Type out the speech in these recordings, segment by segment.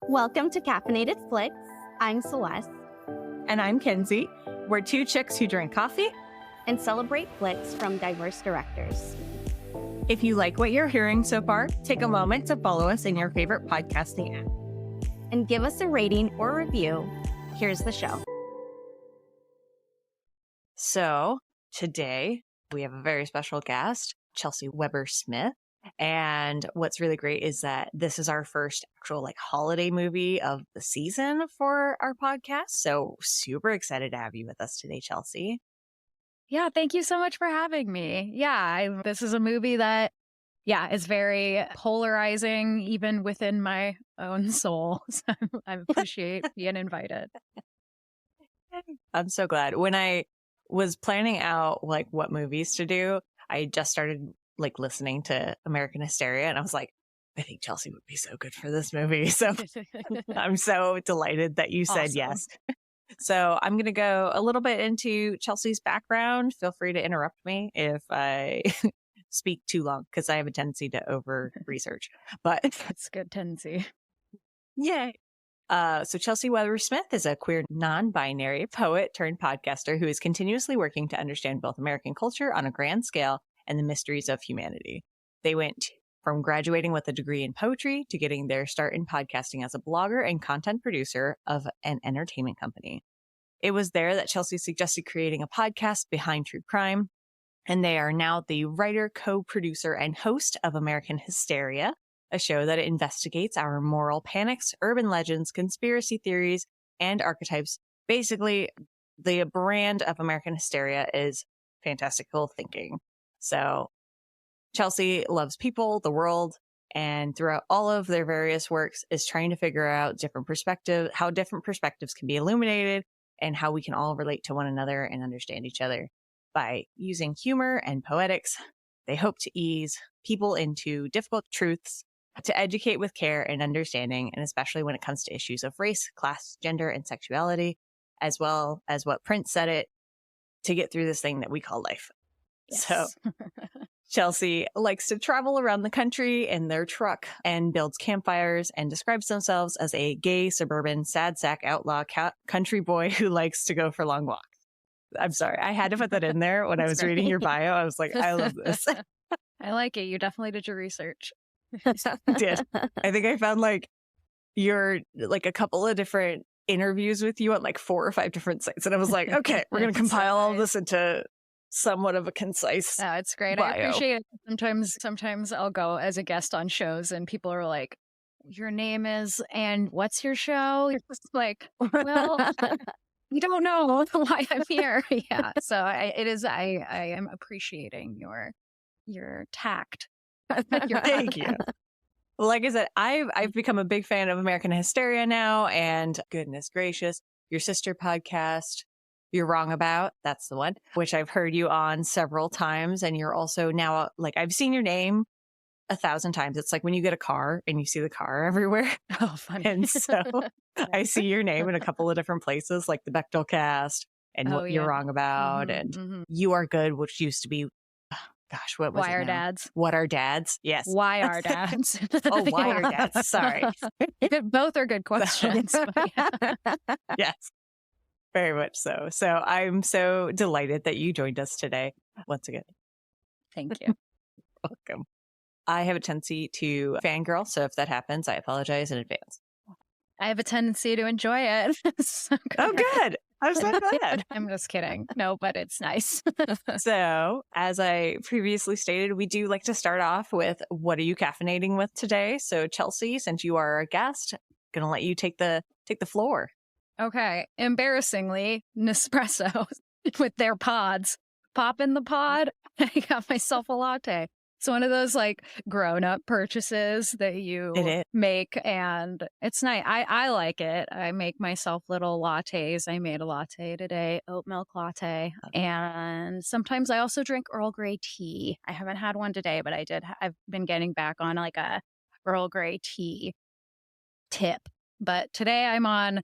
Welcome to Caffeinated Flicks. I'm Celeste. And I'm Kenzie. We're two chicks who drink coffee and celebrate flicks from diverse directors. If you like what you're hearing so far, take a moment to follow us in your favorite podcasting app. And give us a rating or review. Here's the show. So today we have a very special guest, Chelsey Weber-Smith. And what's really great is that this is our first actual holiday movie of the season for our podcast. So super excited to have you with us today, Chelsey. Yeah, thank you so much for having me. Yeah, this is a movie that, is very polarizing even within my own soul. So I appreciate being invited. I'm so glad. When I was planning out what movies to do, I just started listening to American Hysteria, and I was like, I think Chelsey would be so good for this movie. So I'm so delighted that you said yes. So I'm going to go a little bit into Chelsey's background. Feel free to interrupt me if I speak too long, because I have a tendency to over research, but it's a good tendency. Yay. So Chelsey Weber-Smith is a queer non-binary poet turned podcaster who is continuously working to understand both American culture on a grand scale and the mysteries of humanity. They went from graduating with a degree in poetry to getting their start in podcasting as a blogger and content producer of an entertainment company. It was there that Chelsey suggested creating a podcast behind true crime, and they are now the writer, co-producer, and host of American Hysteria, a show that investigates our moral panics, urban legends, conspiracy theories, and archetypes. Basically, the brand of American Hysteria is fantastical thinking. So Chelsey loves people, the world, and throughout all of their various works is trying to figure out how different perspectives can be illuminated and how we can all relate to one another and understand each other. By using humor and poetics, they hope to ease people into difficult truths, to educate with care and understanding, and especially when it comes to issues of race, class, gender, and sexuality, as well as what Prince said it, to get through this thing that we call life. Yes. So Chelsey likes to travel around the country in their truck and builds campfires and describes themselves as a gay, suburban, sad sack outlaw country boy who likes to go for long walks. I'm sorry. I had to put that in there when I was reading your bio. I was like, I love this. I like it. You definitely did your research. Did. I think I found your a couple of different interviews with you on 4 or 5 different sites. And I was like, okay, we're going to compile all this into somewhat of a concise No, it's great. bio. I appreciate it. Sometimes I'll go as a guest on shows and people are like, your name is, and what's your show? You're just like, well, you don't know why I'm here. Yeah. So I am appreciating your tact. Thank you. Like I said, I've become a big fan of American Hysteria now, and goodness gracious, your sister podcast, You're Wrong About, that's the one, which I've heard you on several times. And you're also now, I've seen your name 1,000 times. It's like when you get a car and you see the car everywhere. Oh, funny. And so I see your name in a couple of different places, like the Bechtel Cast and What You're Wrong About, and You Are Good, which used to be, gosh, what was Why it Are now? Dads? What Are Dads? Yes. Why Are Dads? Oh, Why Are Dads? Sorry. Both are good questions. Yes. Very much so. So I'm so delighted that you joined us today once again. Thank you. Welcome. I have a tendency to fangirl, so if that happens, I apologize in advance. I have a tendency to enjoy it. So Oh, good. I'm so glad. I'm just kidding. No, but it's nice. So, as I previously stated, we do like to start off with what are you caffeinating with today? So, Chelsey, since you are our guest, I'm gonna let you take the floor. Okay. Embarrassingly, Nespresso with their pods. Pop in the pod. I got myself a latte. It's one of those grown-up purchases that you make, and it's nice. I like it. I make myself little lattes. I made a latte today, oat milk latte, and sometimes I also drink Earl Grey tea. I haven't had one today, but I've been getting back on a Earl Grey tea tip. But today I'm on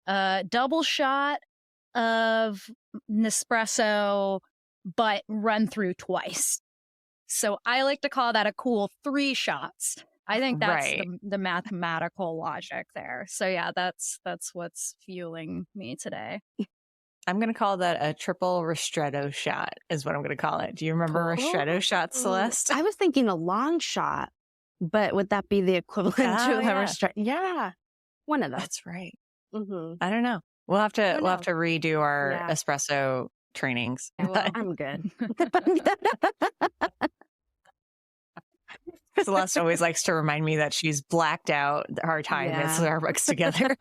a double shot of Nespresso, but run through twice. So I like to call that a cool 3 shots. I think that's Right. the mathematical logic there. So yeah, that's what's fueling me today. I'm going to call that a triple ristretto shot is what I'm going to call it. Do you remember Cool. ristretto shots, Celeste? I was thinking a long shot, but would that be the equivalent to Oh, a yeah. ristretto? Yeah, one of those. That's right. Mm-hmm. I don't know. We'll have to redo our Yeah. espresso trainings. Well, I'm good. Celeste always likes to remind me that she's blacked out our time at Yeah. Starbucks together.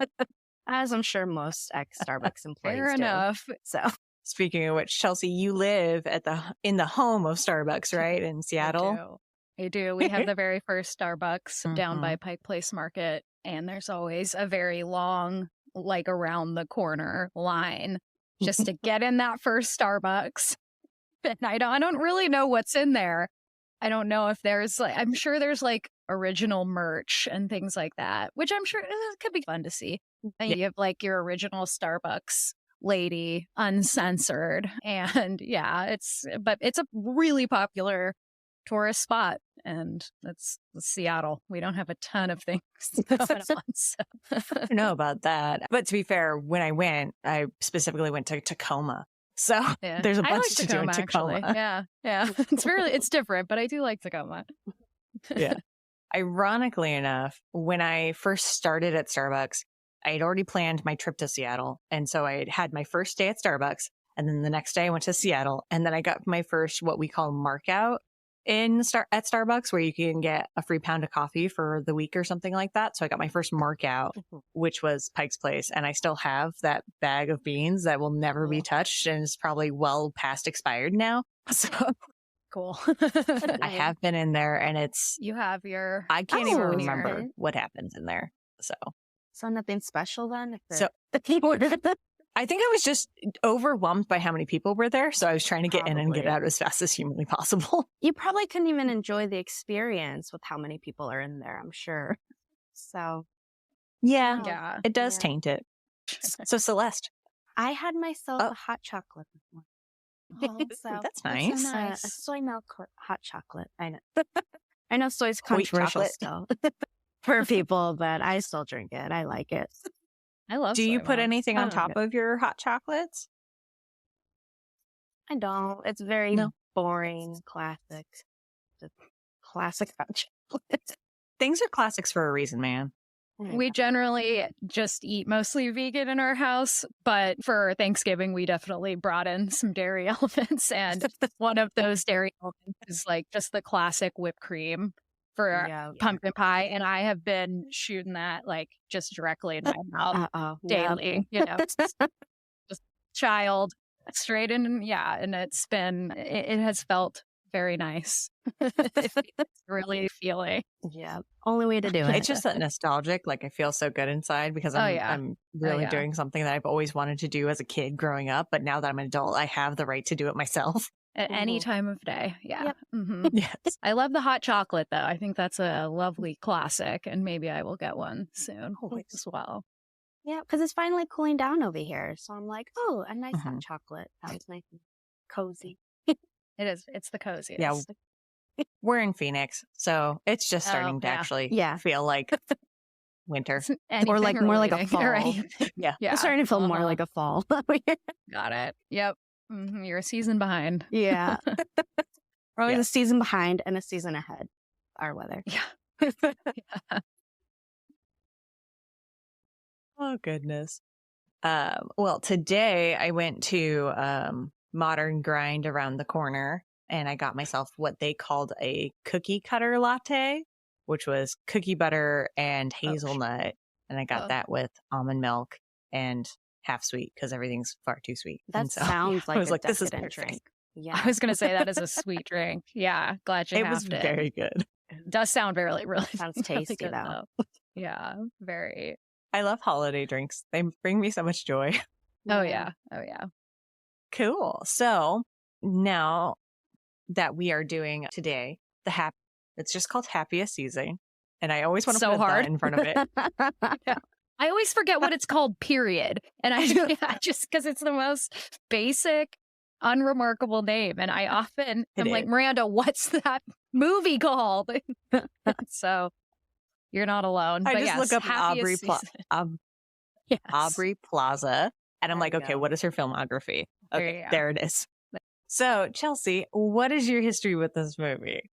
As I'm sure most ex-Starbucks employees fair do. enough. So Speaking of which, Chelsey, you live in the home of Starbucks, right? In Seattle. I do. We have the very first Starbucks down Mhm. by Pike Place Market, and there's always a very long, like around the corner line just to get in that first Starbucks. And I don't really know what's in there. I don't know if there's like, I'm sure there's like original merch and things like that, which I'm sure it could be fun to see. And Yeah. you have like your original Starbucks lady uncensored. And yeah, it's a really popular tourist spot. And that's Seattle. We don't have a ton of things going on. So. I don't know about that. But to be fair, when I went, I specifically went to Tacoma. So Yeah. there's a I bunch like to do in Tacoma. actually. Yeah. It's different, but I do like Tacoma. Yeah. Ironically enough, when I first started at Starbucks, I had already planned my trip to Seattle. And so I had my first day at Starbucks. And then the next day I went to Seattle. And then I got my first, what we call mark out at Starbucks, where you can get a free pound of coffee for the week or something like that. So I got my first mark out, which was Pike's Place. And I still have that bag of beans that will never be touched. And it's probably well past expired now. So Cool. I have been in there and it's, You have your. I can't even Oh, remember okay. what happens in there. So nothing special then? So- I think I was just overwhelmed by how many people were there. So I was trying to get in and get Probably. out as fast as humanly possible. You probably couldn't even enjoy the experience with how many people are in there, I'm sure. So Yeah, Yeah. it does Yeah. taint it. So Celeste, I had myself Oh. a hot chocolate this morning. Oh, So that's nice. so a nice. soy milk hot chocolate. I know. I know soy's White controversial chocolate. still for people, but I still drink it. I like it. I love. Do you soy put milk. anything on Oh, top of your hot chocolates? I don't. It's very No. boring, classic. Just classic hot chocolate. Things are classics for a reason, man. We generally just eat mostly vegan in our house, but for Thanksgiving, we definitely brought in some dairy elements. And one of those dairy elements is like just the classic whipped cream for Yeah. pumpkin pie. And I have been shooting that like just directly in my mouth Uh-oh. daily, you know, just child straight in. Yeah. And it has felt very nice. It's really feeling. Yeah. Only way to do it. It's just that nostalgic. Like I feel so good inside because I'm, yeah. I'm really yeah. doing something that I've always wanted to do as a kid growing up. But now that I'm an adult, I have the right to do it myself. At any Mhm. time of day. Yeah. Yep. hmm Yes. I love the hot chocolate, though. I think that's a lovely classic, and maybe I will get one soon as well. Yeah, because it's finally cooling down over here. So I'm like, oh, a nice Mhm. hot chocolate. That was nice and cozy. It is. It's the coziest. Yeah. We're in Phoenix, so it's just starting to yeah. actually Yeah. feel like winter. Anything like more like a relating or fall. anything. Yeah. Yeah. It's starting to feel more Uh-huh. like a fall. Got it. Yep. You're a season behind. Yeah. We're always Yeah. a season behind and a season ahead. Our weather. Yeah. Oh, goodness. Well, today I went to Modern Grind around the corner and I got myself what they called a cookie cutter latte, which was cookie butter and hazelnut. And I got Oh. that with almond milk and half sweet because everything's far too sweet. That And so sounds like I was a like, this is decadent perfect. drink. Yeah. I was going to say that is a sweet drink. Yeah. Glad you It have was it. very good. Does sound really, really, Sounds really tasty, good, though. Yeah. Very. I love holiday drinks. They bring me so much joy. Oh, yeah. Oh, yeah. Cool. So now that we are doing today, it's just called Happiest season. And I always want to So put hard. that in front of it. I always forget what it's called, period. And I just, because it's the most basic, unremarkable name. And I often am like, is. Miranda, what's that movie called? So You're not alone. I But just yes, look up Happiest season. Yes. Aubrey Plaza, and I'm There like, you okay, go. what is her filmography? There Okay, you go. there it is. So, Chelsey, what is your history with this movie?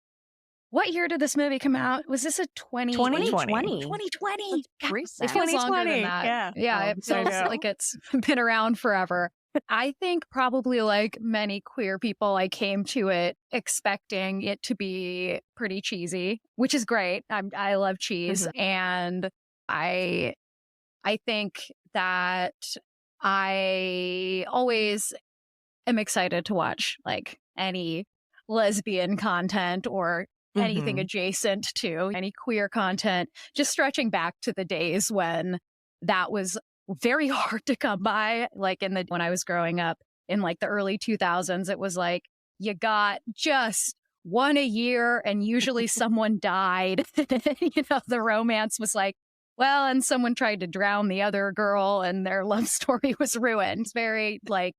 What year did this movie come out? Was this a 2020. 2020. God, Recent. it feels longer 2020, than that. yeah. It I feels know. like it's been around forever. I think probably like many queer people, I came to it expecting it to be pretty cheesy, which is great. I love cheese. And I think that I always am excited to watch like any lesbian content or anything adjacent to any queer content, just stretching back to the days when that was very hard to come by. Like when I was growing up in like the early 2000s, it was like you got just one a year and usually someone died. The romance was like, well, and someone tried to drown the other girl and their love story was ruined. It's very like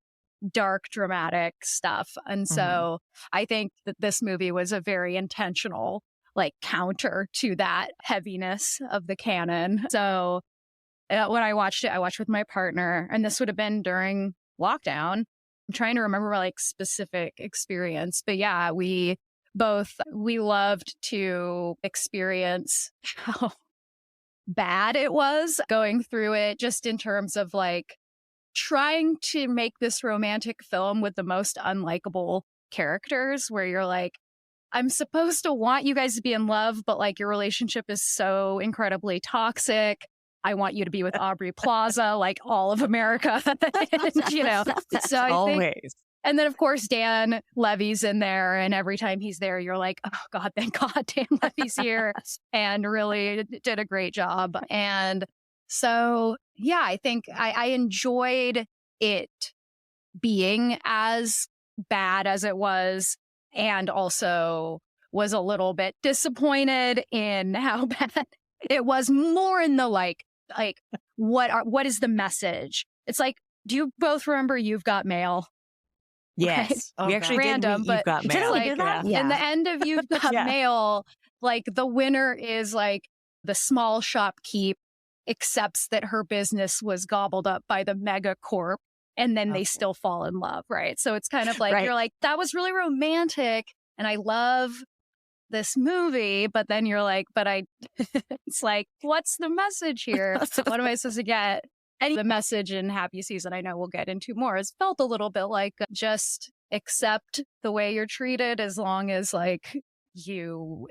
dark, dramatic stuff. And so I think that this movie was a very intentional like counter to that heaviness of the canon. So when I watched it, I watched with my partner, and this would have been during lockdown. I'm trying to remember like specific experience, but yeah, we loved to experience how bad it was going through it, just in terms of like trying to make this romantic film with the most unlikable characters, where you're like, I'm supposed to want you guys to be in love, but like your relationship is so incredibly toxic. I want you to be with Aubrey Plaza, like all of America, So I Always. think, and then of course Dan Levy's in there, and every time he's there, you're like, oh God, thank God Dan Levy's here, and really did a great job. And so yeah, I think I enjoyed it being as bad as it was, and also was a little bit disappointed in how bad it was, more in the like what is the message? It's like, do you both remember You've Got Mail? Yes. Right? We Oh, actually God. did Random, meet but You've Got Did Mail. we like, do that? in the end of You've Got Yeah. Mail, like the winner is like the small shopkeep accepts that her business was gobbled up by the mega corp, and then they still fall in love, right? So it's kind of like, Right. you're like, that was really romantic, and I love this movie, but then you're like, it's like, what's the message here? What am I supposed to get? And the message in Happiest season, I know we'll get into more, has felt a little bit like just accept the way you're treated as long as like you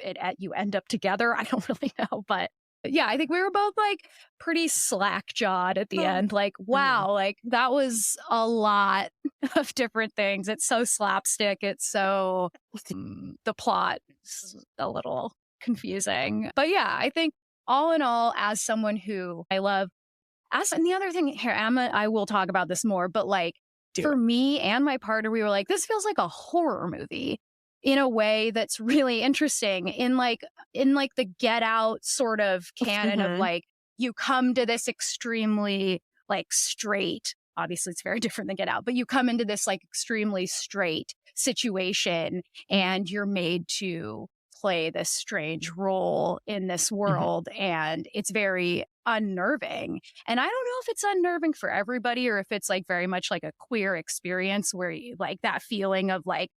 end up together. I don't really know, but yeah, I think we were both like pretty slack-jawed at the end. Like, wow, like that was a lot of different things. It's so slapstick. It's so the plot is a little confusing. But yeah, I think all in all, as someone who I love, and the other thing here, I will talk about this more, but like for me and my partner, we were like, this feels like a horror movie in a way that's really interesting, in the Get Out sort of canon of like, you come to this extremely like straight, obviously it's very different than Get Out, but you come into this like extremely straight situation and you're made to play this strange role in this world, and it's very unnerving. And I don't know if it's unnerving for everybody or if it's like very much like a queer experience where you like that feeling of like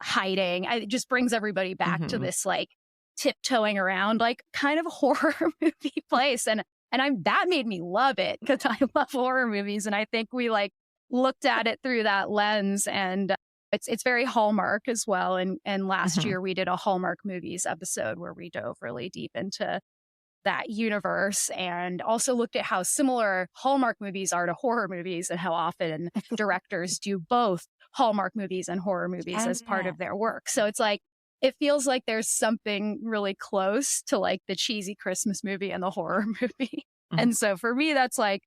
hiding. It just brings everybody back to this like tiptoeing around like kind of horror movie place, and that made me love it because I love horror movies, and I think we like looked at it through that lens, and it's very Hallmark as well. And last year we did a Hallmark movies episode where we dove really deep into that universe, and also looked at how similar Hallmark movies are to horror movies and how often directors do both Hallmark movies and horror movies as part of their work. So it's like, it feels like there's something really close to like the cheesy Christmas movie and the horror movie. And so for me, that's like,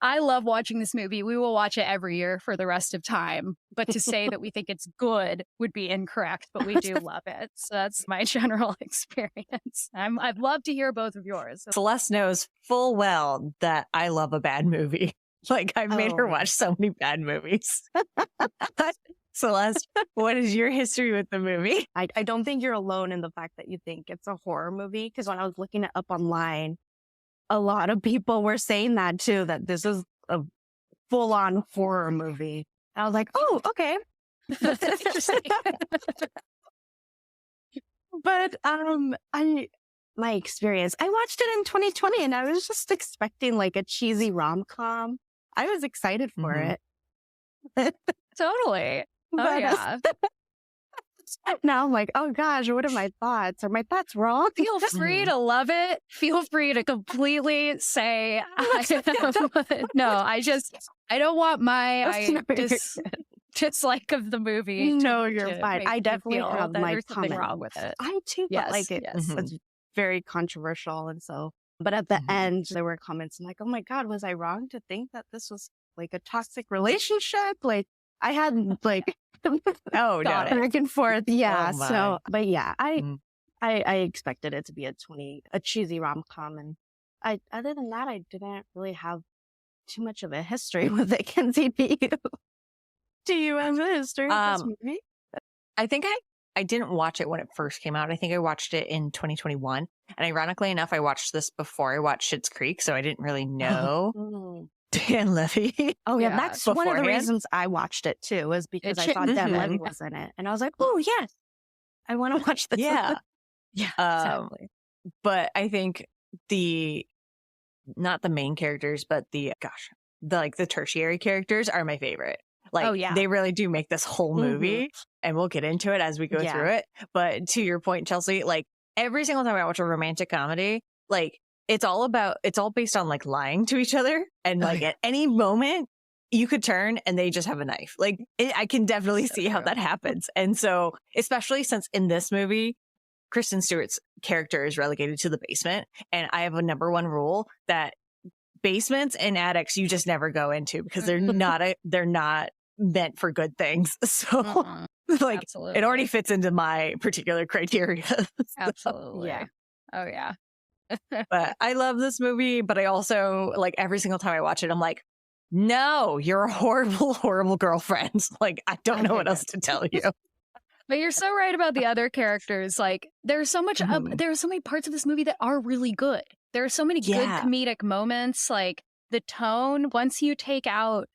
I love watching this movie. We will watch it every year for the rest of time. But to say that we think it's good would be incorrect, but we do love it. So that's my general experience. I'd love to hear both of yours. Celeste knows full well that I love a bad movie. Like, I've made her watch so many bad movies. Celeste, what is your history with the movie? I don't think you're alone in the fact that you think it's a horror movie. Because when I was looking it up online, a lot of people were saying that too, that this is a full-on horror movie. I was like, oh, okay. That's interesting. But my experience, I watched it in 2020 and I was just expecting like a cheesy rom-com. I was excited for it. Totally. Oh, yeah. Now I'm like, oh gosh, what are my thoughts? Are my thoughts wrong? Feel free to love it. Feel free to completely say, no, I don't want my dislike of the movie. No, you're fine. I definitely have my there's something wrong with it. I too, but like it's very controversial. And so, but at the end, there were comments like, oh my God, was I wrong to think that this was like a toxic relationship? Like I had like, back and forth. Yeah. So, but yeah, I expected it to be a cheesy rom-com. And other than that, I didn't really have too much of a history with it. Kenzie, do you have a history with this movie? I think I didn't watch it when it first came out. I think I watched it in 2021. And ironically enough, I watched this before I watched Schitt's Creek. So I didn't really know Dan Levy. Oh, yeah. That's one of the reasons I watched it too, was because I thought Dan Levy was in it. And I was like, oh, yes, I want to watch this. Yeah. Yeah, exactly. But I think not the main characters, but the tertiary characters are my favorite. Like, they really do make this whole movie, and we'll get into it as we go through it. But to your point, Chelsey, like every single time I watch a romantic comedy, like it's all based on like lying to each other. And like at any moment you could turn and they just have a knife. Like I can definitely see how that happens. And so, especially since in this movie, Kristen Stewart's character is relegated to the basement. And I have a number one rule that basements and attics you just never go into because they're not meant for good things. So like Absolutely. It already fits into my particular criteria. Absolutely. Yeah. Oh yeah. But I love this movie, but I also like every single time I watch it, I'm like, no, you're a horrible, horrible girlfriend. Like, I don't know what else to tell you. But you're so right about the other characters. Like, there's so much, there are so many parts of this movie that are really good. There are so many good comedic moments. Like the tone, once you take out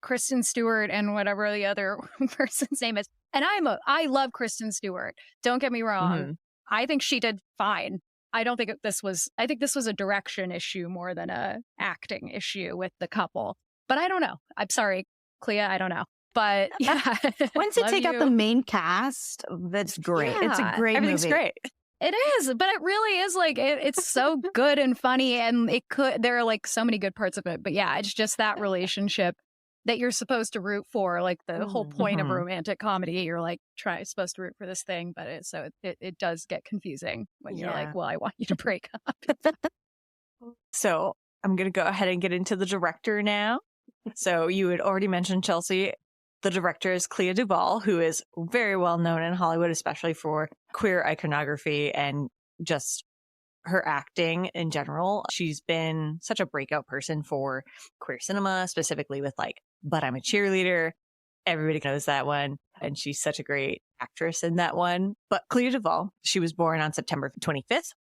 Kristen Stewart and whatever the other person's name is. And I love Kristen Stewart. Don't get me wrong. I think she did fine. I think this was a direction issue more than a acting issue with the couple. But I don't know. I'm sorry, Clea, I don't know. But yeah. Once you take out the main cast, that's great. Yeah. It's a great Everything's movie. great. It is, but it really is like, it's so good and funny. And there are like so many good parts of it. But yeah, it's just that relationship that you're supposed to root for, like the whole point of a romantic comedy. You're like supposed to root for this thing, but it does get confusing when you're like, well, I want you to break up. So I'm going to go ahead and get into the director now. So you had already mentioned Chelsey. The director is Clea DuVall, who is very well known in Hollywood, especially for queer iconography and just her acting in general. She's been such a breakout person for queer cinema, specifically with like But I'm a Cheerleader. Everybody knows that one. And she's such a great actress in that one. But Clea DuVall, she was born on September 25th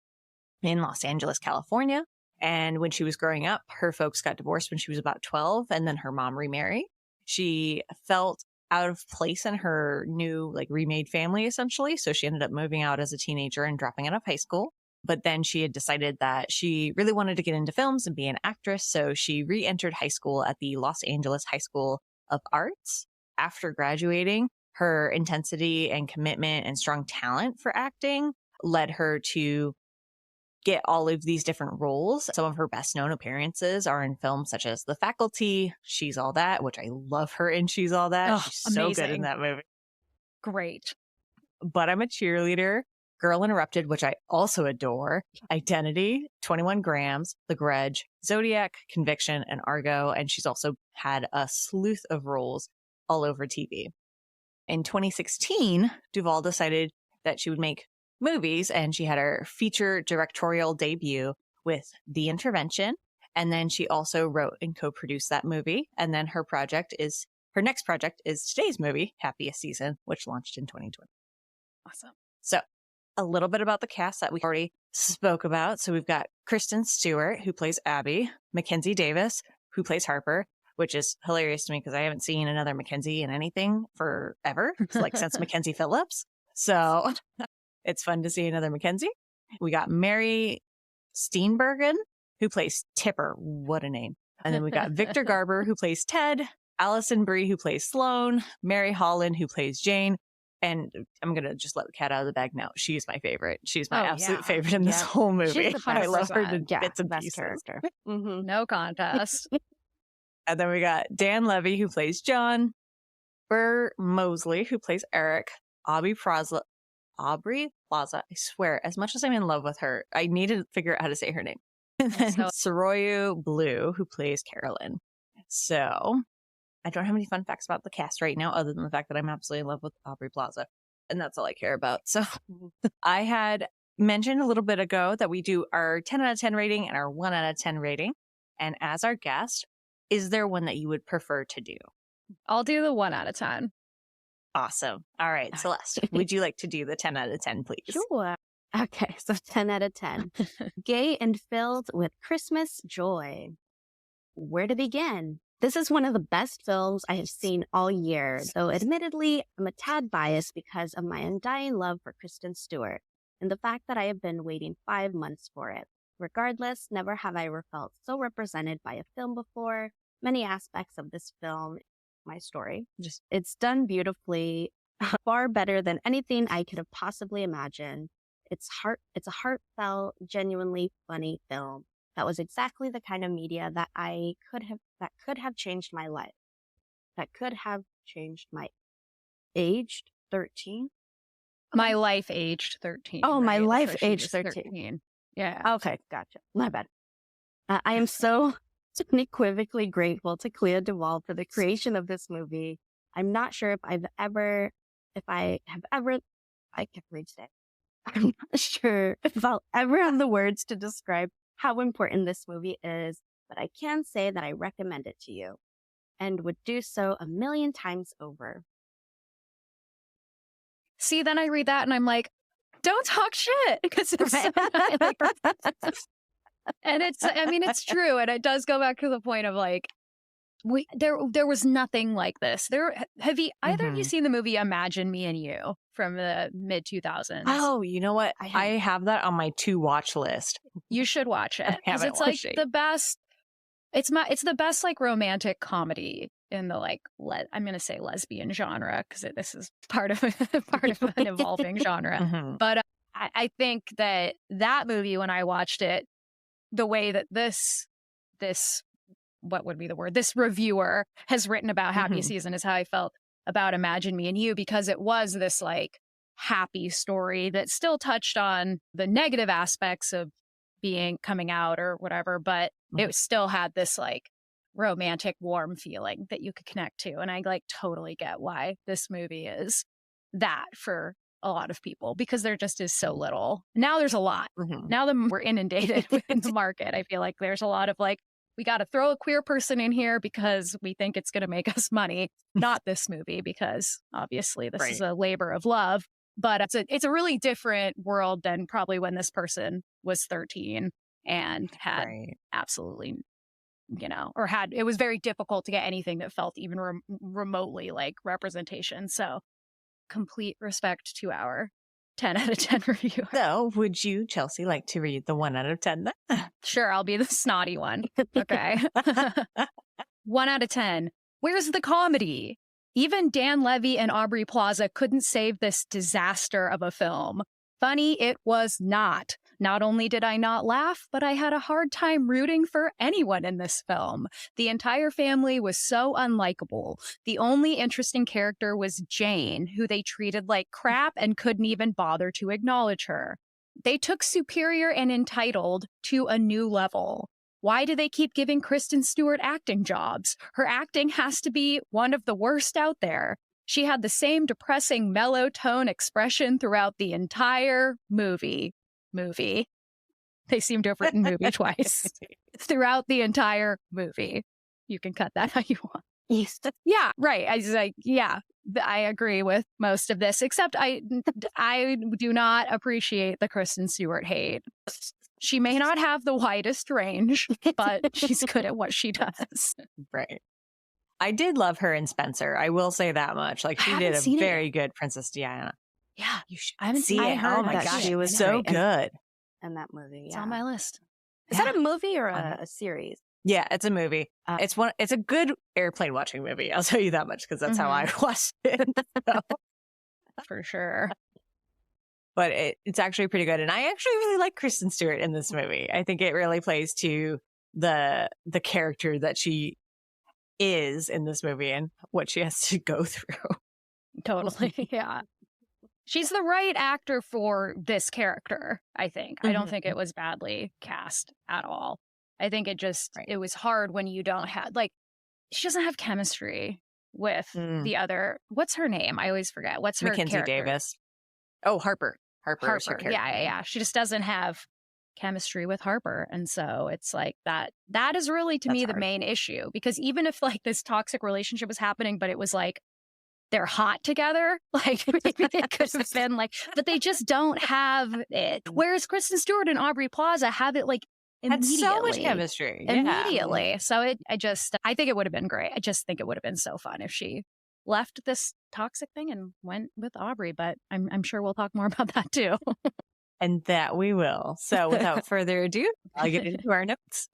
in Los Angeles, California. And when she was growing up, her folks got divorced when she was about 12, and then her mom remarried. She felt out of place in her new, like, remade family, essentially. So she ended up moving out as a teenager and dropping out of high school. But then she had decided that she really wanted to get into films and be an actress. So she re-entered high school at the Los Angeles High School of Arts. After graduating, her intensity and commitment and strong talent for acting led her to get all of these different roles. Some of her best known appearances are in films such as The Faculty, She's All That, which I love her in She's All That. Oh, she's so good in that movie. Great. But I'm a Cheerleader, Girl Interrupted, which I also adore, Identity, 21 Grams, The Grudge, Zodiac, Conviction, and Argo. And she's also had a slew of roles all over TV. In 2016, DuVall decided that she would make movies, and she had her feature directorial debut with The Intervention. And then she also wrote and co-produced that movie. And then her project is Her next project is today's movie, Happiest Season, which launched in 2020. Awesome. So a little bit about the cast that we already spoke about. So we've got Kristen Stewart, who plays Abby, Mackenzie Davis, who plays Harper, which is hilarious to me because I haven't seen another Mackenzie in anything forever, like since Mackenzie Phillips. So it's fun to see another Mackenzie. We got Mary Steenburgen, who plays Tipper. What a name. And then we got Victor Garber, who plays Ted, Allison Brie, who plays Sloane, Mary Holland, who plays Jane. And I'm going to just let the cat out of the bag now. She's my favorite. She's my absolute favorite in this whole movie. She's the I love her to Yeah, bits and best pieces. character. No contest. And then we got Dan Levy, who plays John, Burr Mosley, who plays Eric, Aubrey Plaza. I swear, as much as I'm in love with her, I need to figure out how to say her name. And then Soroyu Blue, who plays Carolyn. So I don't have any fun facts about the cast right now, other than the fact that I'm absolutely in love with Aubrey Plaza. And that's all I care about. So I had mentioned a little bit ago that we do our 10 out of 10 rating and our 1 out of 10 rating. And as our guest, is there one that you would prefer to do? I'll do the 1 out of 10. Awesome. All right, Celeste, would you like to do the 10 out of 10, please? Sure. Okay, so 10 out of 10. Gay and filled with Christmas joy. Where to begin? This is one of the best films I have seen all year, though admittedly, I'm a tad biased because of my undying love for Kristen Stewart and the fact that I have been waiting 5 months for it. Regardless, never have I ever felt so represented by a film before. Many aspects of this film, my story, it's done beautifully, far better than anything I could have possibly imagined. It's a heartfelt, genuinely funny film that was exactly the kind of media that could have changed my life. That could have changed my aged 13. My life aged 13. Oh, my right? life So she aged was 13. Yeah. Okay, gotcha. My bad. I am so unequivocally grateful to Clea DuVall for the creation of this movie. I'm not sure if I can't read today. I'm not sure if I'll ever have the words to describe how important this movie is, but I can say that I recommend it to you and would do so 1,000,000 times over. See, then I read that and I'm like, don't talk shit because it's so like, and it's true. And it does go back to the point of like, there was nothing like this. Have either of you seen the movie Imagine Me and You from the mid 2000s? Oh, you know what? I have that on my to watch list. You should watch it. Haven't It's like watched it. the best. It's the best like romantic comedy in the like I'm gonna say lesbian genre because this is part of an evolving genre. But I think that movie, when I watched it, the way that this what would be the word? This reviewer has written about Happiest Season is how I felt about Imagine Me and You, because it was this like happy story that still touched on the negative aspects of coming out or whatever, but it still had this like romantic, warm feeling that you could connect to. And I like totally get why this movie is that for a lot of people, because there just is so little. Now there's a lot. Now that we're inundated within the market, I feel like there's a lot of like, we got to throw a queer person in here because we think it's going to make us money. Not this movie, because obviously this is a labor of love. But it's a really different world than probably when this person was 13 and had absolutely, it was very difficult to get anything that felt even remotely like representation. So complete respect to our 10 out of 10 review. So would you, Chelsey, like to read the 1 out of 10 then? Sure, I'll be the snotty one. Okay. 1 out of 10. Where's the comedy? Even Dan Levy and Aubrey Plaza couldn't save this disaster of a film. Funny it was not. Not only did I not laugh, but I had a hard time rooting for anyone in this film. The entire family was so unlikable. The only interesting character was Jane, who they treated like crap and couldn't even bother to acknowledge her. They took Superior and Entitled to a new level. Why do they keep giving Kristen Stewart acting jobs? Her acting has to be one of the worst out there. She had the same depressing mellow tone expression throughout the entire movie. They seem to have written movie twice. Throughout the entire movie. You can cut that how you want. Yes. Yeah, right. I was like, yeah, I agree with most of this, except I do not appreciate the Kristen Stewart hate. She may not have the widest range, but she's good at what she does. Right. I did love her in Spencer. I will say that much. Like, she did a very good Princess Diana. Yeah, you should I haven't see seen it. I heard Oh my that gosh, she was so great good. in that movie. It's on my list. Is that a movie or a series? Yeah, it's a movie. It's a good airplane watching movie. I'll tell you that much because that's how I watched it. So. For sure. But it's actually pretty good. And I actually really like Kristen Stewart in this movie. I think it really plays to the character that she is in this movie and what she has to go through. Totally. Yeah. She's the right actor for this character, I think. I don't think it was badly cast at all. I think it just, it was hard when you don't have, like, she doesn't have chemistry with the other, what's her name? I always forget. What's her Mackenzie character? Davis. Oh, Harper. Harper is her character. Yeah. She just doesn't have chemistry with Harper. And so it's like that is really, to me, the main issue. Because even if, like, this toxic relationship was happening, but it was like, they're hot together, like, maybe it could have been like, but they just don't have it. Whereas Kristen Stewart and Aubrey Plaza have it, like, immediately. Had so much chemistry. Immediately. Yeah. So I think it would have been great. I just think it would have been so fun if she left this toxic thing and went with Aubrey, but I'm sure we'll talk more about that too. And that we will. So without further ado, I'll get into our notes.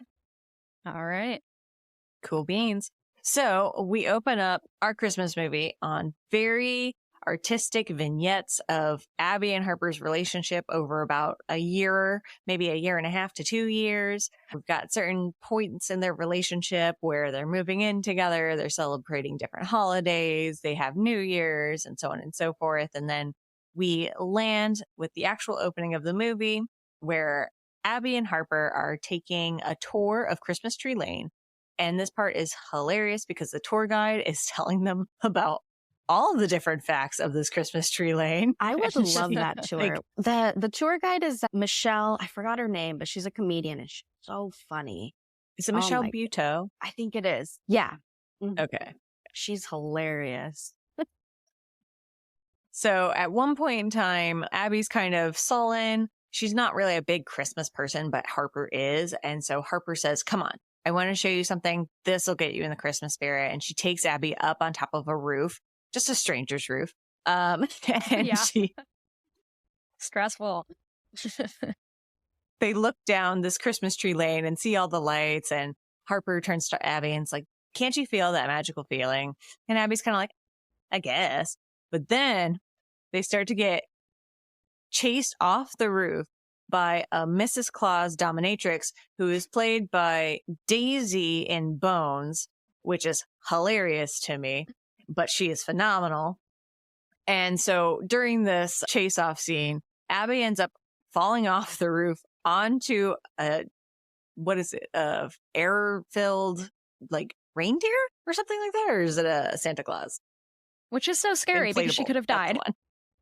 All right. Cool beans. So we open up our Christmas movie on very artistic vignettes of Abby and Harper's relationship over about a year, maybe a year and a half to 2 years. We've got certain points in their relationship where they're moving in together, they're celebrating different holidays, they have New Year's, and so on and so forth. And then we land with the actual opening of the movie where Abby and Harper are taking a tour of Christmas Tree Lane. And this part is hilarious because the tour guide is telling them about all the different facts of this Christmas Tree Lane. I would love that tour. The tour guide is Michelle. I forgot her name, but she's a comedian and she's so funny. Is it Michelle Buteau? I think it is. Yeah. Okay. She's hilarious. So at one point in time, Abby's kind of sullen. She's not really a big Christmas person, but Harper is. And so Harper says, come on, I want to show you something. This will get you in the Christmas spirit. And she takes Abby up on top of a roof, just a stranger's roof. And she stressful. They look down this Christmas tree lane and see all the lights. And Harper turns to Abby and it's like, can't you feel that magical feeling? And Abby's kind of like, I guess. But then they start to get chased off the roof by a Mrs. Claus dominatrix who is played by Daisy in Bones, which is hilarious to me, but she is phenomenal. And so during this chase off scene, Abby ends up falling off the roof onto a air-filled like reindeer or something like that, or is it a Santa Claus? Which is so scary because she could have died.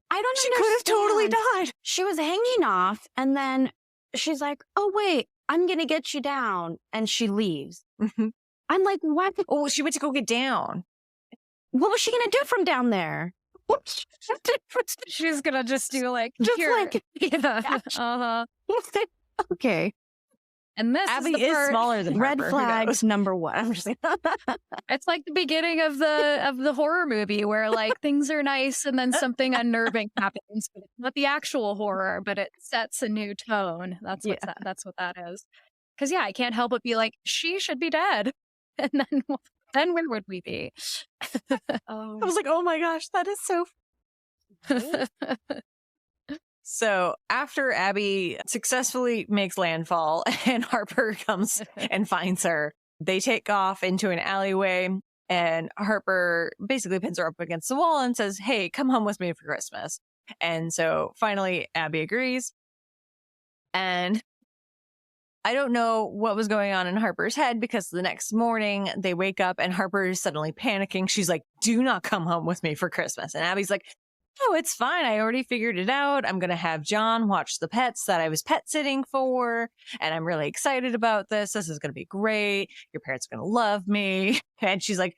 I don't She could have totally died. She was hanging off and then she's like, oh, wait, I'm going to get you down. And she leaves. I'm like, what? Oh, she went to go get down. What was she going to do from down there? She's going to just do like, Okay. And this Abby is smaller than Red Harper. Flags number one. I'm just like, it's like the beginning of the horror movie where like things are nice and then something unnerving happens, but it's not the actual horror, but it sets a new tone. That's what that is. Because I can't help but be like, she should be dead, and then where would we be? I was like, oh my gosh, that is so. So after Abby successfully makes landfall and Harper comes and finds her, they take off into an alleyway and Harper basically pins her up against the wall and says, hey, come home with me for Christmas. And so finally Abby agrees. And I don't know what was going on in Harper's head because the next morning they wake up and Harper is suddenly panicking. She's like, do not come home with me for Christmas. And Abby's like, oh, it's fine. I already figured it out. I'm going to have John watch the pets that I was pet sitting for. And I'm really excited about this. This is going to be great. Your parents are going to love me. And she's like,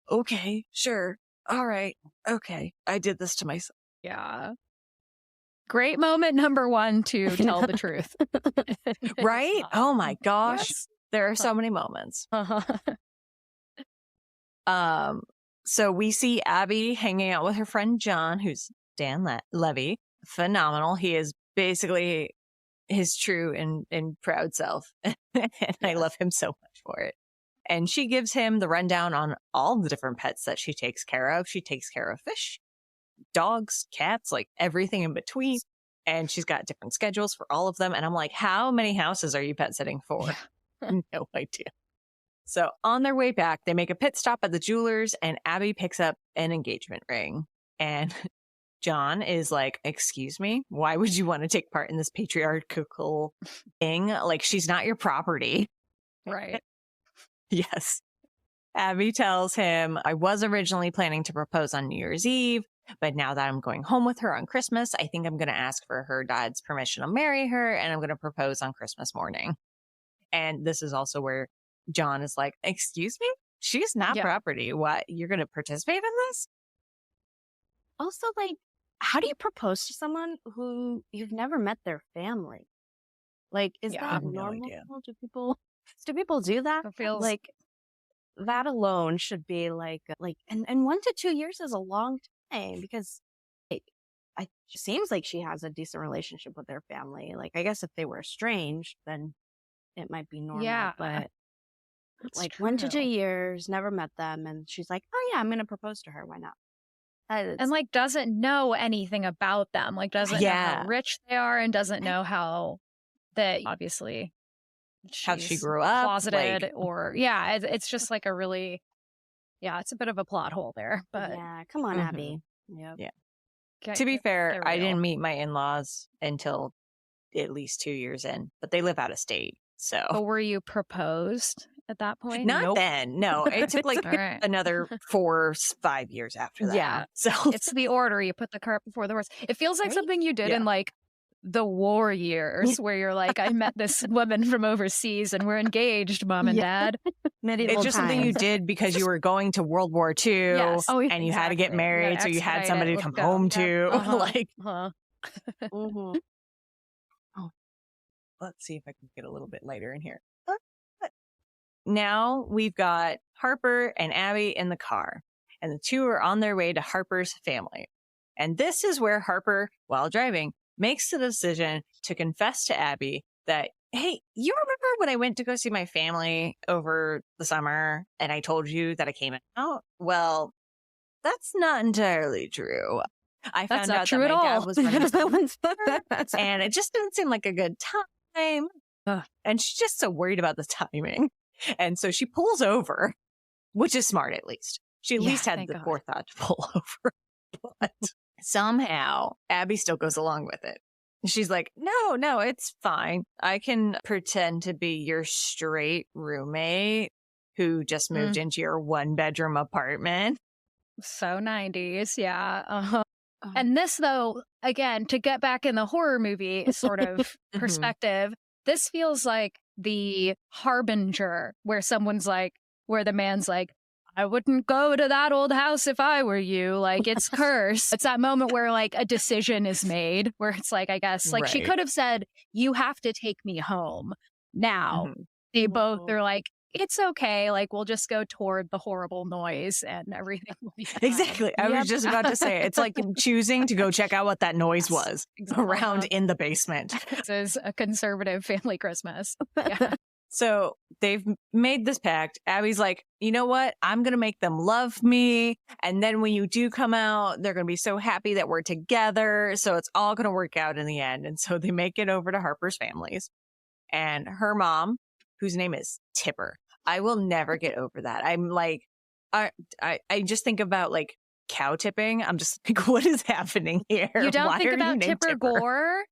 Okay, sure. All right. Okay. I did this to myself. Yeah. Great moment number 1 to tell the truth. Right? Oh my gosh. Yes. There are so many moments. Uh-huh. So we see Abby hanging out with her friend John, who's Dan Levy. Phenomenal. He is basically his true and proud self. And I love him so much for it. And she gives him the rundown on all the different pets that she takes care of. She takes care of fish, dogs, cats, like everything in between. And she's got different schedules for all of them. And I'm like, how many houses are you pet sitting for? Yeah. No idea. So on their way back, they make a pit stop at the jeweler's and Abby picks up an engagement ring. And John is like, excuse me, why would you want to take part in this patriarchal thing? Like, she's not your property. Right. Yes. Abby tells him, I was originally planning to propose on New Year's Eve, but now that I'm going home with her on Christmas, I think I'm going to ask for her dad's permission to marry her, and I'm going to propose on Christmas morning. And this is also where John is like, excuse me? She's not property. What? You're going to participate in this? Also, like, how do you propose to someone who you've never met their family? Like, is that normal? No, do people do that? It feels like that alone should be like, and 1 to 2 years is a long time because it seems like she has a decent relationship with their family. Like, I guess if they were estranged, then it might be normal. Yeah. But That's like true. 1 to 2 years, never met them, and she's like, oh yeah, I'm gonna propose to her. Why not? And like doesn't know anything about them, like doesn't know how rich they are, and doesn't know how that obviously how she grew up, closeted, like... or it's just like a really it's a bit of a plot hole there. But yeah, come on, Abby. Yeah. To be fair, I didn't meet my in-laws until at least 2 years in, but they live out of state. So, but were you proposed at that point? Not then. No, it took like another 4 or 5 years after that. Yeah. So it's the order. You put the cart before the horse. It feels like something you did in like the war years where you're like, I met this woman from overseas and we're engaged, mom and dad. Medieval it's just times. something you did because you were going to World War II and you had to get married. So you had somebody to come home to. Like, Mm-hmm. Oh, let's see if I can get a little bit lighter in here. Now we've got Harper and Abby in the car, and the two are on their way to Harper's family. And this is where Harper, while driving, makes the decision to confess to Abby that, hey, you remember when I went to go see my family over the summer and I told you that I came out? Well, that's not entirely true. I found out that my dad was running and it just didn't seem like a good time. And she's just so worried about the timing. And so she pulls over, which is smart at least. She at least had the forethought to pull over. But somehow Abby still goes along with it. She's like, no, it's fine. I can pretend to be your straight roommate who just moved into your 1-bedroom apartment. So 90s, yeah. And this, though, again, to get back in the horror movie sort of perspective, this feels like the Harbinger, where someone's like, where the man's like, I wouldn't go to that old house if I were you. Like, it's cursed. It's that moment where, like, a decision is made, where it's like, I guess, like, she could have said, you have to take me home now. They both are like, it's okay. Like, we'll just go toward the horrible noise and everything will be fine. Exactly. I was just about to say, it's like choosing to go check out what that noise was around in the basement. This is a conservative family Christmas. Yeah. So they've made this pact. Abby's like, you know what? I'm going to make them love me. And then when you do come out, they're going to be so happy that we're together. So it's all going to work out in the end. And so they make it over to Harper's families. And her mom, whose name is Tipper. I will never get over that. I'm like, I just think about like cow tipping. I'm just like, what is happening here? You don't think about Tipper Gore?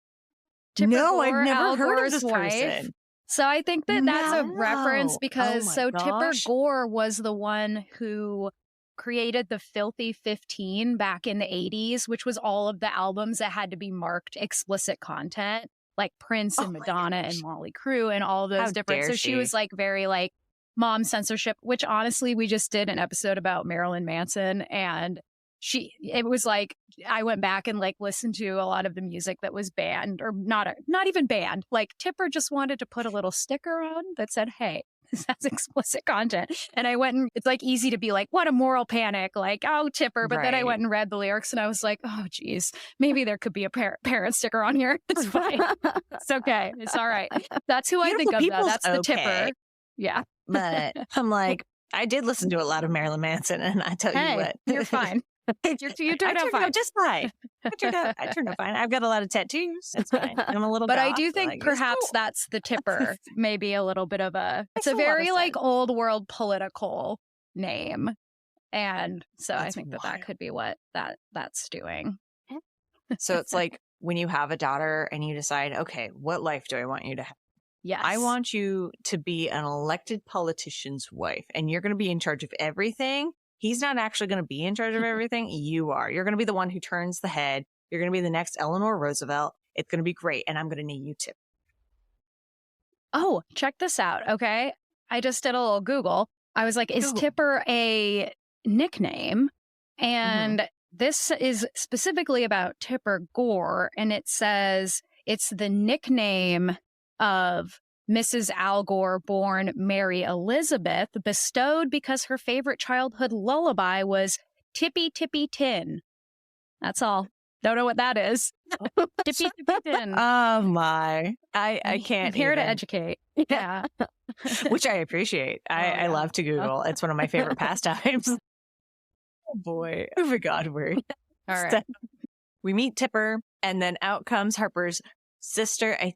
No, Gore, I've never Al heard Gore's of this wife. person. So I think that that's a reference because Tipper gosh. Gore was the one who created the Filthy 15 back in the 80s, which was all of the albums that had to be marked explicit content, like Prince and Madonna and Motley Crue and all of those different. So she was like very like mom censorship, which honestly, we just did an episode about Marilyn Manson, and it was like, I went back and like listened to a lot of the music that was banned, or not even banned. Like Tipper just wanted to put a little sticker on that said, hey, that's explicit content. And I went and it's like easy to be like, what a moral panic. Like, oh, Tipper. But then I went and read the lyrics and I was like, oh, geez, maybe there could be a parent sticker on here. It's fine. It's okay. It's all right. That's who Beautiful I think of, though. That's the okay. Tipper. Yeah. But I'm like, I did listen to a lot of Marilyn Manson, and I tell you what. You're fine. You turned out fine. Just fine. I turned out fine. I've got a lot of tattoos. It's fine. I'm a little But goth, I do think perhaps cool. that's the Tipper. Maybe a little bit of it's a very like old world political name. And so I think that could be what that's doing. So it's like when you have a daughter and you decide, okay, what life do I want you to have? Yes. I want you to be an elected politician's wife, and you're going to be in charge of everything. He's not actually going to be in charge of everything. You are. You're going to be the one who turns the head. You're going to be the next Eleanor Roosevelt. It's going to be great. And I'm going to need you too. Oh, check this out. Okay. I just did a little Google. I was like, is Tipper a nickname? And this is specifically about Tipper Gore. And it says it's the nickname of Mrs. Al Gore, born Mary Elizabeth, bestowed because her favorite childhood lullaby was Tippy Tippy Tin. That's all. Don't know what that is. Tippy Tippy Tin. Oh my. I can't. I'm here to educate. Yeah. Which I appreciate. I love to Google. It's one of my favorite pastimes. Oh boy. Oh my God. All right. We meet Tipper, and then out comes Harper's sister. I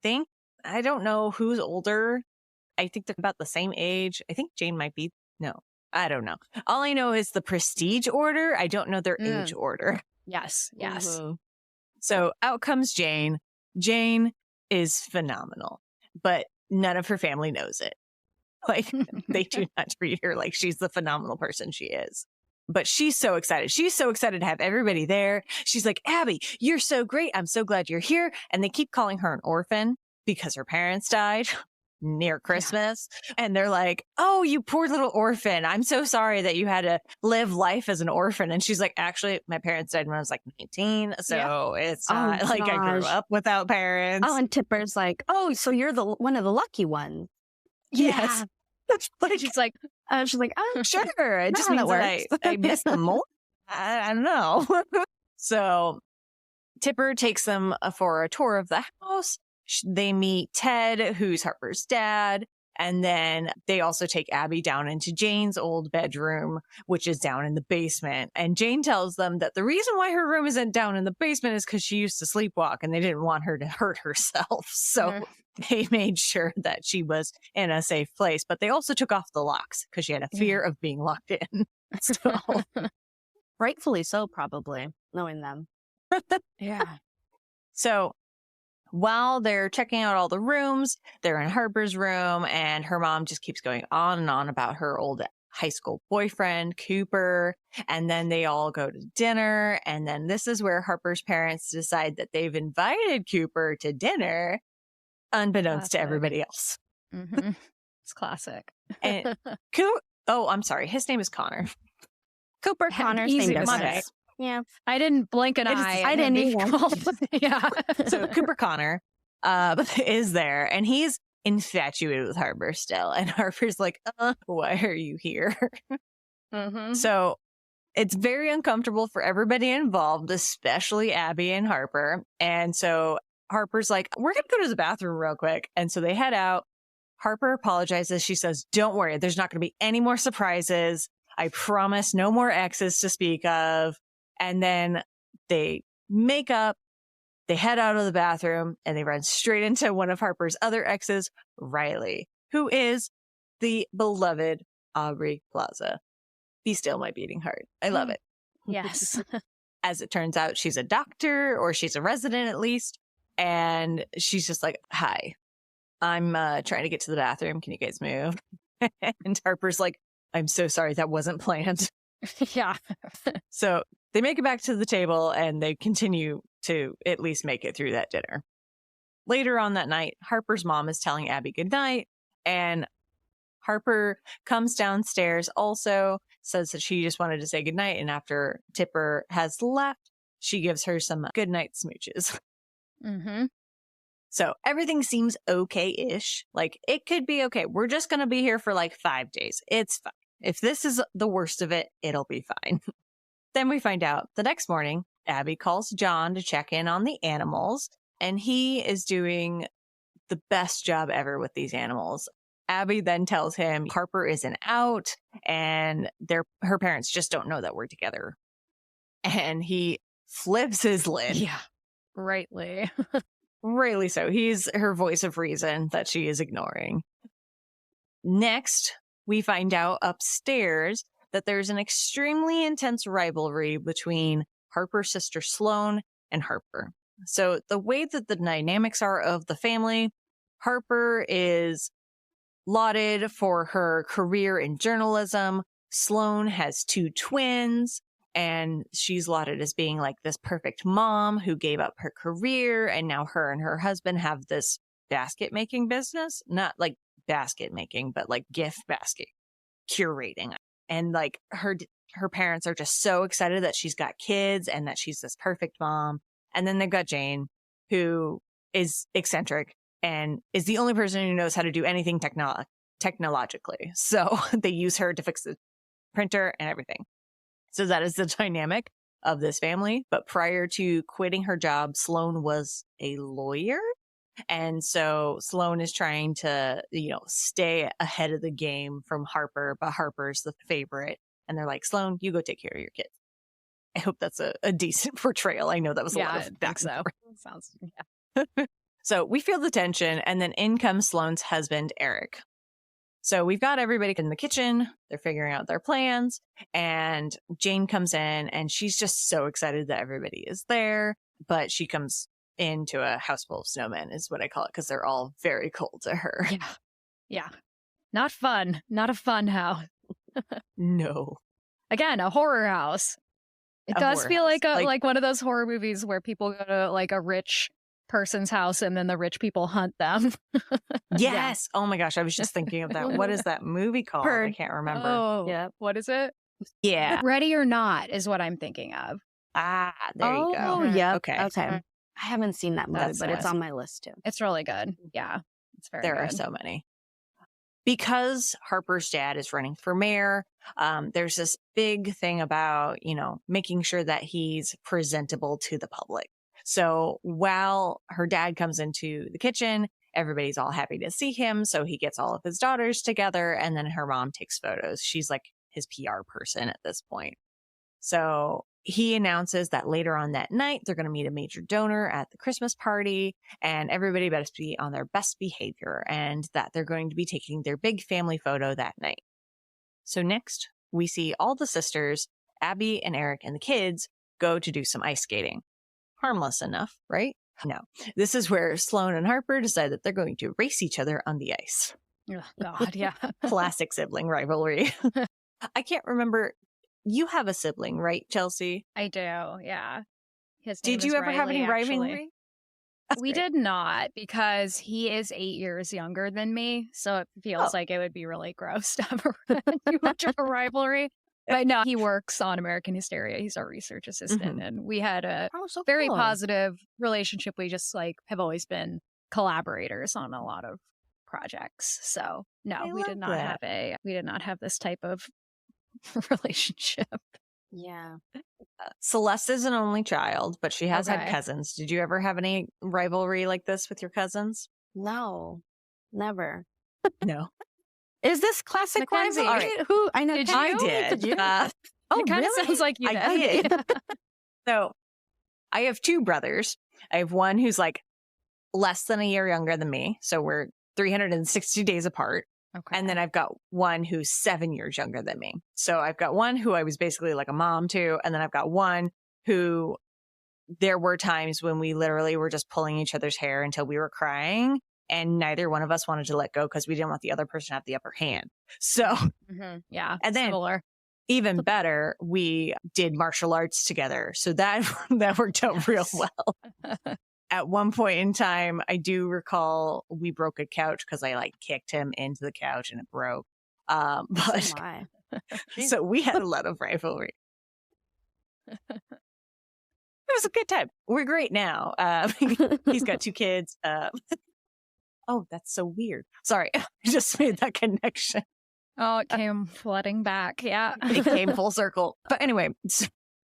think. I don't know who's older. I think they're about the same age. I think Jane might be. No, I don't know. All I know is the prestige order. I don't know their age order. Yes. Mm-hmm. So out comes Jane. Jane is phenomenal, but none of her family knows it. Like, they do not treat her like she's the phenomenal person she is. But she's so excited. She's so excited to have everybody there. She's like, Abby, you're so great. I'm so glad you're here. And they keep calling her an orphan because her parents died near Christmas. Yeah. And they're like, oh, you poor little orphan. I'm so sorry that you had to live life as an orphan. And she's like, actually, my parents died when I was like 19. So it's not like I grew up without parents. Oh, and Tipper's like, oh, so you're one of the lucky ones. Yes. Like, she's like, oh, sure. It just means that I missed them more. I don't know. So Tipper takes them for a tour of the house. They meet Ted, who's Harper's dad. And then they also take Abby down into Jane's old bedroom, which is down in the basement. And Jane tells them that the reason why her room isn't down in the basement is because she used to sleepwalk and they didn't want her to hurt herself. So they made sure that she was in a safe place. But they also took off the locks because she had a fear of being locked in. So rightfully so, probably, knowing them. Yeah. So while they're checking out all the rooms, they're in Harper's room, and her mom just keeps going on and on about her old high school boyfriend, Cooper. And then they all go to dinner. And then this is where Harper's parents decide that they've invited Cooper to dinner, unbeknownst to everybody else. Mm-hmm. It's classic. And I'm sorry. His name is Connor. Cooper Connor's easy name to say. Yeah. I didn't blink an eye. I didn't either. Yeah. So Cooper Connor is there, and he's infatuated with Harper still. And Harper's like, why are you here? So it's very uncomfortable for everybody involved, especially Abby and Harper. And so Harper's like, we're going to go to the bathroom real quick. And so they head out. Harper apologizes. She says, don't worry, there's not going to be any more surprises. I promise, no more exes to speak of. And then they make up, they head out of the bathroom, and they run straight into one of Harper's other exes, Riley, who is the beloved Aubrey Plaza. Be still my beating heart. I love it. Yes. As it turns out, she's a doctor, or she's a resident at least. And she's just like, hi, I'm trying to get to the bathroom. Can you guys move? And Harper's like, I'm so sorry. That wasn't planned. Yeah. So they make it back to the table, and they continue to at least make it through that dinner. Later on that night, Harper's mom is telling Abby goodnight, and Harper comes downstairs also, says that she just wanted to say goodnight. And after Tipper has left, she gives her some goodnight smooches. Mm-hmm. So everything seems okay-ish. Like, it could be okay. We're just going to be here for like 5 days. It's fine. If this is the worst of it, it'll be fine. Then we find out the next morning, Abby calls John to check in on the animals, and he is doing the best job ever with these animals. Abby then tells him Harper isn't out and her parents just don't know that we're together. And he flips his lid. Yeah, rightly. Rightly so. He's her voice of reason that she is ignoring. Next, we find out upstairs that there's an extremely intense rivalry between Harper's sister Sloane and Harper. So the way that the dynamics are of the family, Harper is lauded for her career in journalism. Sloane has 2 twins, and she's lauded as being like this perfect mom who gave up her career. And now her and her husband have this basket making business, not like basket making, but like gift basket curating. And like her parents are just so excited that she's got kids and that she's this perfect mom. And then they've got Jane, who is eccentric and is the only person who knows how to do anything technologically. So they use her to fix the printer and everything. So that is the dynamic of this family. But prior to quitting her job, Sloane was a lawyer. And so Sloane is trying to, stay ahead of the game from Harper, but Harper's the favorite. And they're like, Sloane, you go take care of your kids. I hope that's a decent portrayal. I know that was a lot of back and forth. Sounds, So we feel the tension, and then in comes Sloane's husband, Eric. So we've got everybody in the kitchen. They're figuring out their plans, and Jane comes in, and she's just so excited that everybody is there. But she comes into a house full of snowmen, is what I call it, because they're all very cold to her. Yeah. Not fun. Not a fun house. No. Again, a horror house. It does feel like one of those horror movies where people go to like a rich person's house and then the rich people hunt them. Yes. Yeah. Oh my gosh. I was just thinking of that. What is that movie called? I can't remember. Oh, yeah. What is it? Yeah. Ready or Not is what I'm thinking of. Ah, there you go. Oh, yeah. Okay. I haven't seen that movie, but it's on my list too. It's really good. Yeah. It's very There good. are so many. Because Harper's dad is running for mayor, there's this big thing about, making sure that he's presentable to the public. So while her dad comes into the kitchen, everybody's all happy to see him. So he gets all of his daughters together, and then her mom takes photos. She's like his PR person at this point. So he announces that later on that night, they're going to meet a major donor at the Christmas party, and everybody better be on their best behavior, and that they're going to be taking their big family photo that night. So next, we see all the sisters, Abby and Eric and the kids, go to do some ice skating. Harmless enough, right? No. This is where Sloane and Harper decide that they're going to race each other on the ice. Oh, God, yeah. Classic sibling rivalry. I can't remember. You have a sibling, right, Chelsey? I do, yeah. Did you ever have any rivalry? We did not, because he is 8 years younger than me. So it feels like it would be really gross to have too much of a rivalry. But no, he works on American Hysteria. He's our research assistant. And we had a very positive relationship. We just have always been collaborators on a lot of projects. So no, we did not have this type of relationship. Yeah. Celeste is an only child, but she has had cousins. Did you ever have any rivalry like this with your cousins? No, never. No. Is this classic Mackenzie? rivalry? Who I know? I did. Yeah. It kind of sounds like you did. I did. So I have 2 brothers. I have one who's less than a year younger than me. So we're 360 days apart. Okay. And then I've got one who's 7 years younger than me. So I've got one who I was basically like a mom to. And then I've got one who there were times when we literally were just pulling each other's hair until we were crying. And neither one of us wanted to let go because we didn't want the other person to have the upper hand. So, yeah. And then similar. Even better, we did martial arts together. So that worked out real well. At one point in time, I do recall we broke a couch because I kicked him into the couch and it broke. But so we had a lot of rivalry. It was a good time. We're great now. He's got 2 kids. Oh, that's so weird. Sorry. I just made that connection. Oh, it came flooding back. Yeah. It came full circle. But anyway,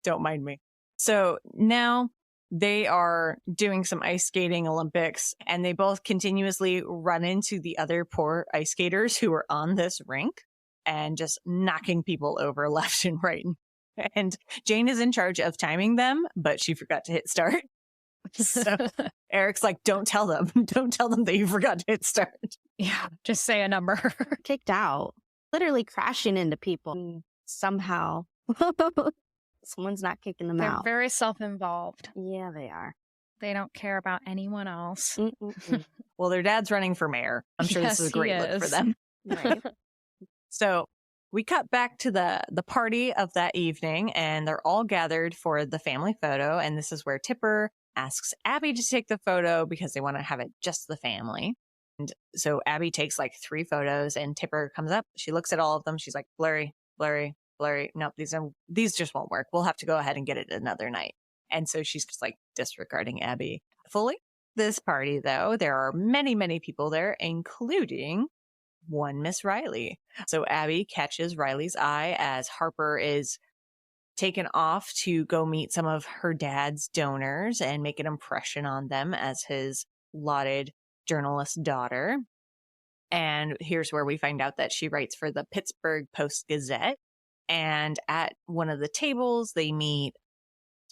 don't mind me. So now they are doing some ice skating Olympics, and they both continuously run into the other poor ice skaters who are on this rink and just knocking people over left and right. And Jane is in charge of timing them, but she forgot to hit start. So Eric's like, don't tell them. Don't tell them that you forgot to hit start. Yeah, just say a number. Kicked out, literally crashing into people somehow. Someone's not kicking them They're out. very self-involved. Yeah, they are. They don't care about anyone else. Well, their dad's running for mayor. I'm sure Yes, this is a great he look for is. them. Right. So we cut back to the party of that evening, and they're all gathered for the family photo. And this is where Tipper asks Abby to take the photo because they want to have it just the family. And so Abby takes like 3 photos, and Tipper comes up. She looks at all of them. She's like, blurry, blurry, blurry. Nope, these just won't work. We'll have to go ahead and get it another night. And so she's just like disregarding Abby fully. This party, though, there are many, many people there, including one Miss Riley. So Abby catches Riley's eye as Harper is taken off to go meet some of her dad's donors and make an impression on them as his lauded journalist daughter. And here's where we find out that she writes for the Pittsburgh Post-Gazette. And at one of the tables, they meet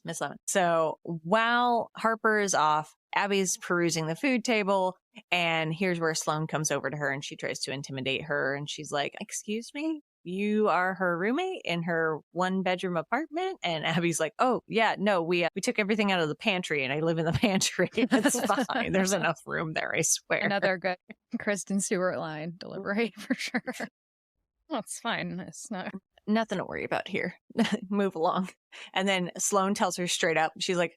Miss Lemon. So while Harper is off, Abby's perusing the food table, and here's where Sloane comes over to her and she tries to intimidate her. And she's like, excuse me, you are her roommate in her 1-bedroom apartment? And Abby's like, oh, yeah, no, we took everything out of the pantry and I live in the pantry. It's fine. There's enough room there, I swear. Another good Kristen Stewart line delivery for sure. That's fine. It's not. Nothing to worry about here. Move along. And then Sloane tells her straight up, she's like,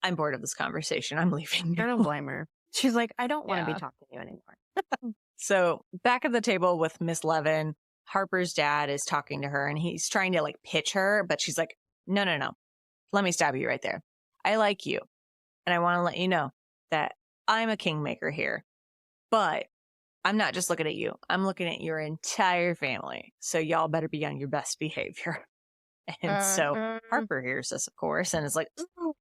I'm bored of this conversation. I'm leaving. I don't blame her. She's like, I don't want to Yeah. be talking to you anymore. So back at the table with Miss Levin, Harper's dad is talking to her and he's trying to like pitch her, but she's like, no. Let me stop you right there. I like you. And I want to let you know that I'm a kingmaker here, but I'm not just looking at you. I'm looking at your entire family. So y'all better be on your best behavior. And so Harper hears this, of course, and is like, ooh.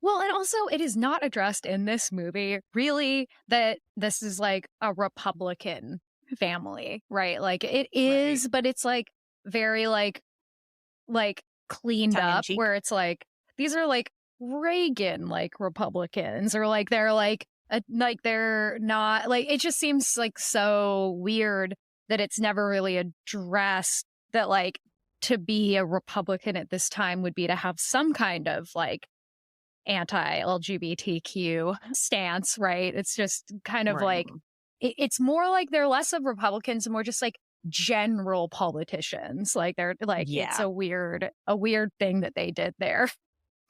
Well, and also it is not addressed in this movie, really, that this is like a Republican family, right? Like it is, but it's like very like cleaned up, Tongue-in-cheek. where it's like, these are like Reagan like Republicans, or like they're like they're not, like, it just seems like so weird that it's never really addressed that like to be a Republican at this time would be to have some kind of like anti-LGBTQ stance, right? It's just kind of like, it's more like they're less of Republicans and more just like general politicians. Like they're like, it's a weird thing that they did there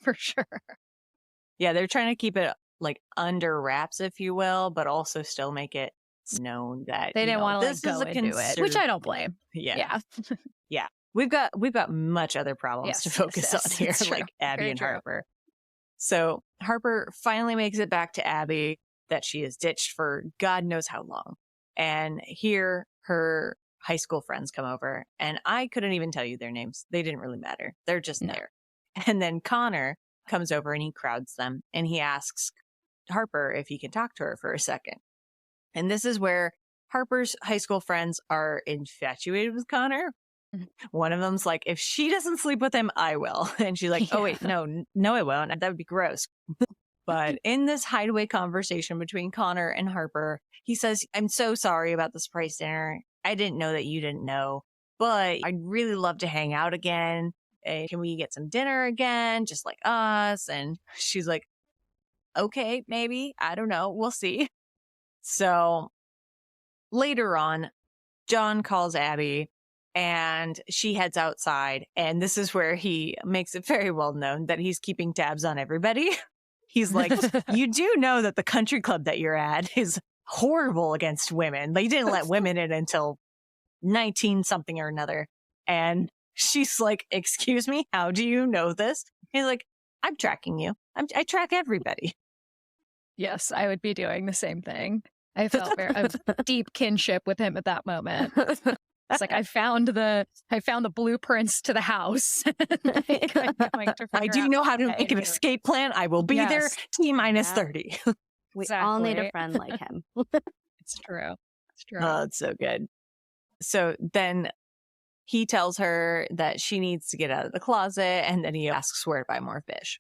for sure. Yeah, they're trying to keep it like under wraps, if you will, but also still make it known that they didn't want to like this go is a into it, which I don't blame. Yeah. We've got much other problems to focus on here, like Abby Very and true. Harper. So Harper finally makes it back to Abby that she is ditched for God knows how long. And here her high school friends come over, and I couldn't even tell you their names. They didn't really matter. They're just there. And then Connor comes over and he crowds them and he asks Harper if he can talk to her for a second. And this is where Harper's high school friends are infatuated with Connor. One of them's like, if she doesn't sleep with him, I will. And she's like, oh, wait, no, I won't. That would be gross. But in this hideaway conversation between Connor and Harper, he says, I'm so sorry about the surprise dinner. I didn't know that you didn't know, but I'd really love to hang out again. Can we get some dinner again? Just like us. And she's like, okay, maybe. I don't know. We'll see. So later on, John calls Abby and she heads outside. And this is where he makes it very well known that he's keeping tabs on everybody. He's like, you do know that the country club that you're at is horrible against women. They didn't let women in until 19 something or another. And she's like, excuse me, how do you know this? He's like, I'm tracking you. I track everybody. Yes, I would be doing the same thing. I felt a deep kinship with him at that moment. It's like I found the blueprints to the house. I do know how to make an escape plan. I will be there T-minus 30. We all need a friend like him. It's true. It's true. Oh, it's so good. So then he tells her that she needs to get out of the closet, and then he asks where to buy more fish.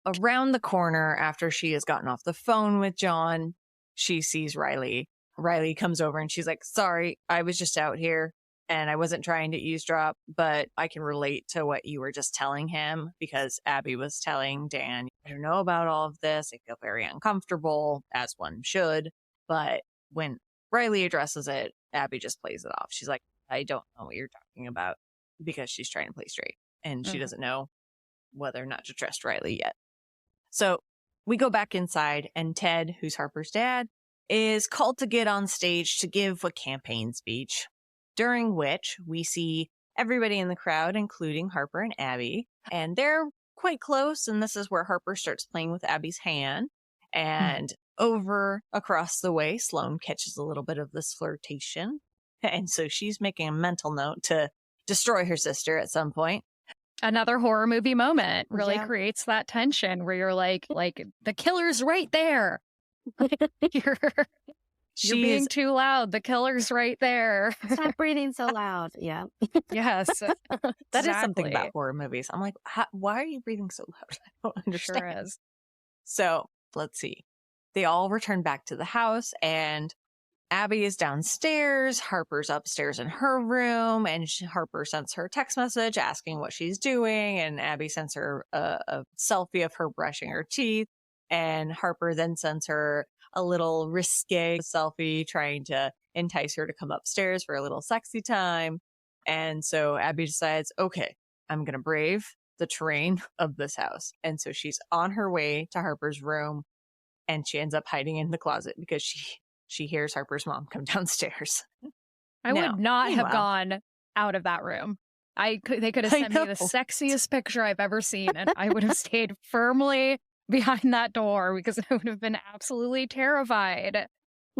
Around the corner, after she has gotten off the phone with John, she sees Riley. Riley comes over and she's like, sorry, I was just out here and I wasn't trying to eavesdrop, but I can relate to what you were just telling him because Abby was telling Dan, I don't know about all of this. I feel very uncomfortable, as one should. But when Riley addresses it, Abby just plays it off. She's like, I don't know what you're talking about, because she's trying to play straight and she doesn't know whether or not to trust Riley yet. So we go back inside and Ted, who's Harper's dad, is called to get on stage to give a campaign speech, during which we see everybody in the crowd, including Harper and Abby, and they're quite close. And this is where Harper starts playing with Abby's hand. And over across the way, Sloane catches a little bit of this flirtation. And so she's making a mental note to destroy her sister at some point. Another horror movie moment really creates that tension where you're like the killer's right there. You're being too loud. The killer's right there. Stop breathing so loud. Yeah. Yes. That is something about horror movies. I'm like, why are you breathing so loud? I don't understand. Sure is. So let's see. They all return back to the house and Abby is downstairs. Harper's upstairs in her room, and Harper sends her a text message asking what she's doing. And Abby sends her a selfie of her brushing her teeth. And Harper then sends her a little risque selfie trying to entice her to come upstairs for a little sexy time. And so Abby decides, okay, I'm going to brave the terrain of this house. And so she's on her way to Harper's room and she ends up hiding in the closet because she hears Harper's mom come downstairs. I would not have gone out of that room. They could have sent me the sexiest picture I've ever seen, and I would have stayed firmly behind that door because I would have been absolutely terrified.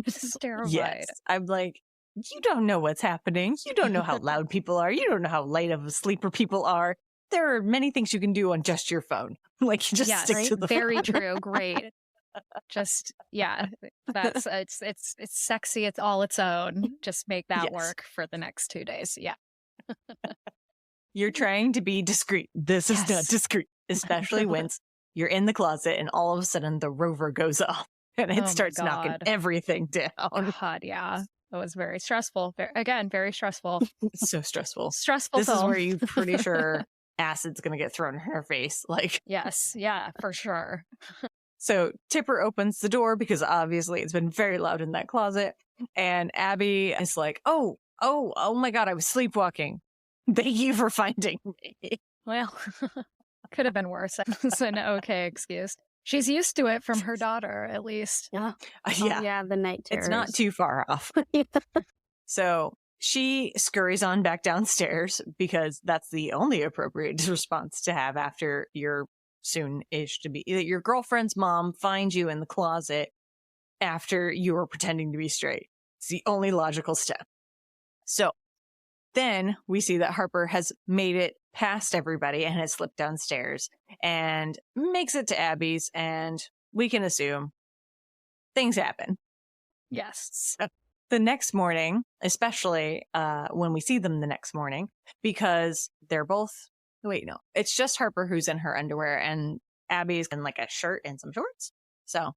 Just terrified. Yes. I'm like, you don't know what's happening. You don't know how loud people are. You don't know how light of a sleeper people are. There are many things you can do on just your phone. Like, you just stick to the very phone. True. Great. Just that's it's sexy. It's all its own. Just make that work for the next 2 days. Yeah. You're trying to be discreet. This is not discreet, especially when you're in the closet and all of a sudden the rover goes off and it starts knocking everything down. God, yeah. It was very stressful. Very stressful. So stressful. Stressful. This is where you're pretty sure acid's going to get thrown in her face. Like, yes. Yeah, for sure. So Tipper opens the door because obviously it's been very loud in that closet. And Abby is like, oh my God, I was sleepwalking. Thank you for finding me. Well, could have been worse. It's an okay excuse. She's used to it from her daughter, at least. Yeah. Yeah, the night terrors. It's not too far off. So she scurries on back downstairs because that's the only appropriate response to have after you're soon-ish to be. Your girlfriend's mom finds you in the closet after you were pretending to be straight. It's the only logical step. So then we see that Harper has made it past everybody and has slipped downstairs and makes it to Abby's, and we can assume things happen. Yes. So the next morning, especially when we see them the next morning, because they're both wait, no. It's just Harper who's in her underwear and Abby's in like a shirt and some shorts. So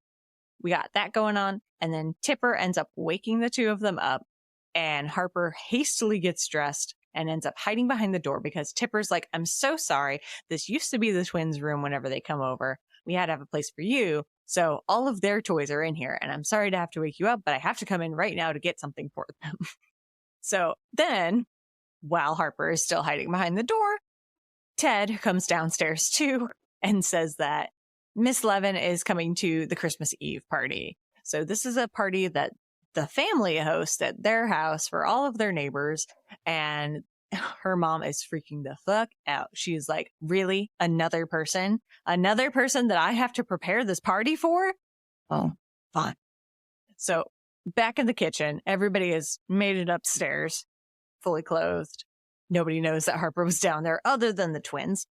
we got that going on. And then Tipper ends up waking the two of them up and Harper hastily gets dressed and ends up hiding behind the door because Tipper's like, I'm so sorry. This used to be the twins' room whenever they come over. We had to have a place for you. So all of their toys are in here and I'm sorry to have to wake you up, but I have to come in right now to get something for them. So then while Harper is still hiding behind the door, Ted comes downstairs too and says that Miss Levin is coming to the Christmas Eve party. So this is a party that the family host at their house for all of their neighbors. And her mom is freaking the fuck out. She's like, really? Another person that I have to prepare this party for? Oh, fine. So back in the kitchen, everybody has made it upstairs, fully clothed. Nobody knows that Harper was down there other than the twins.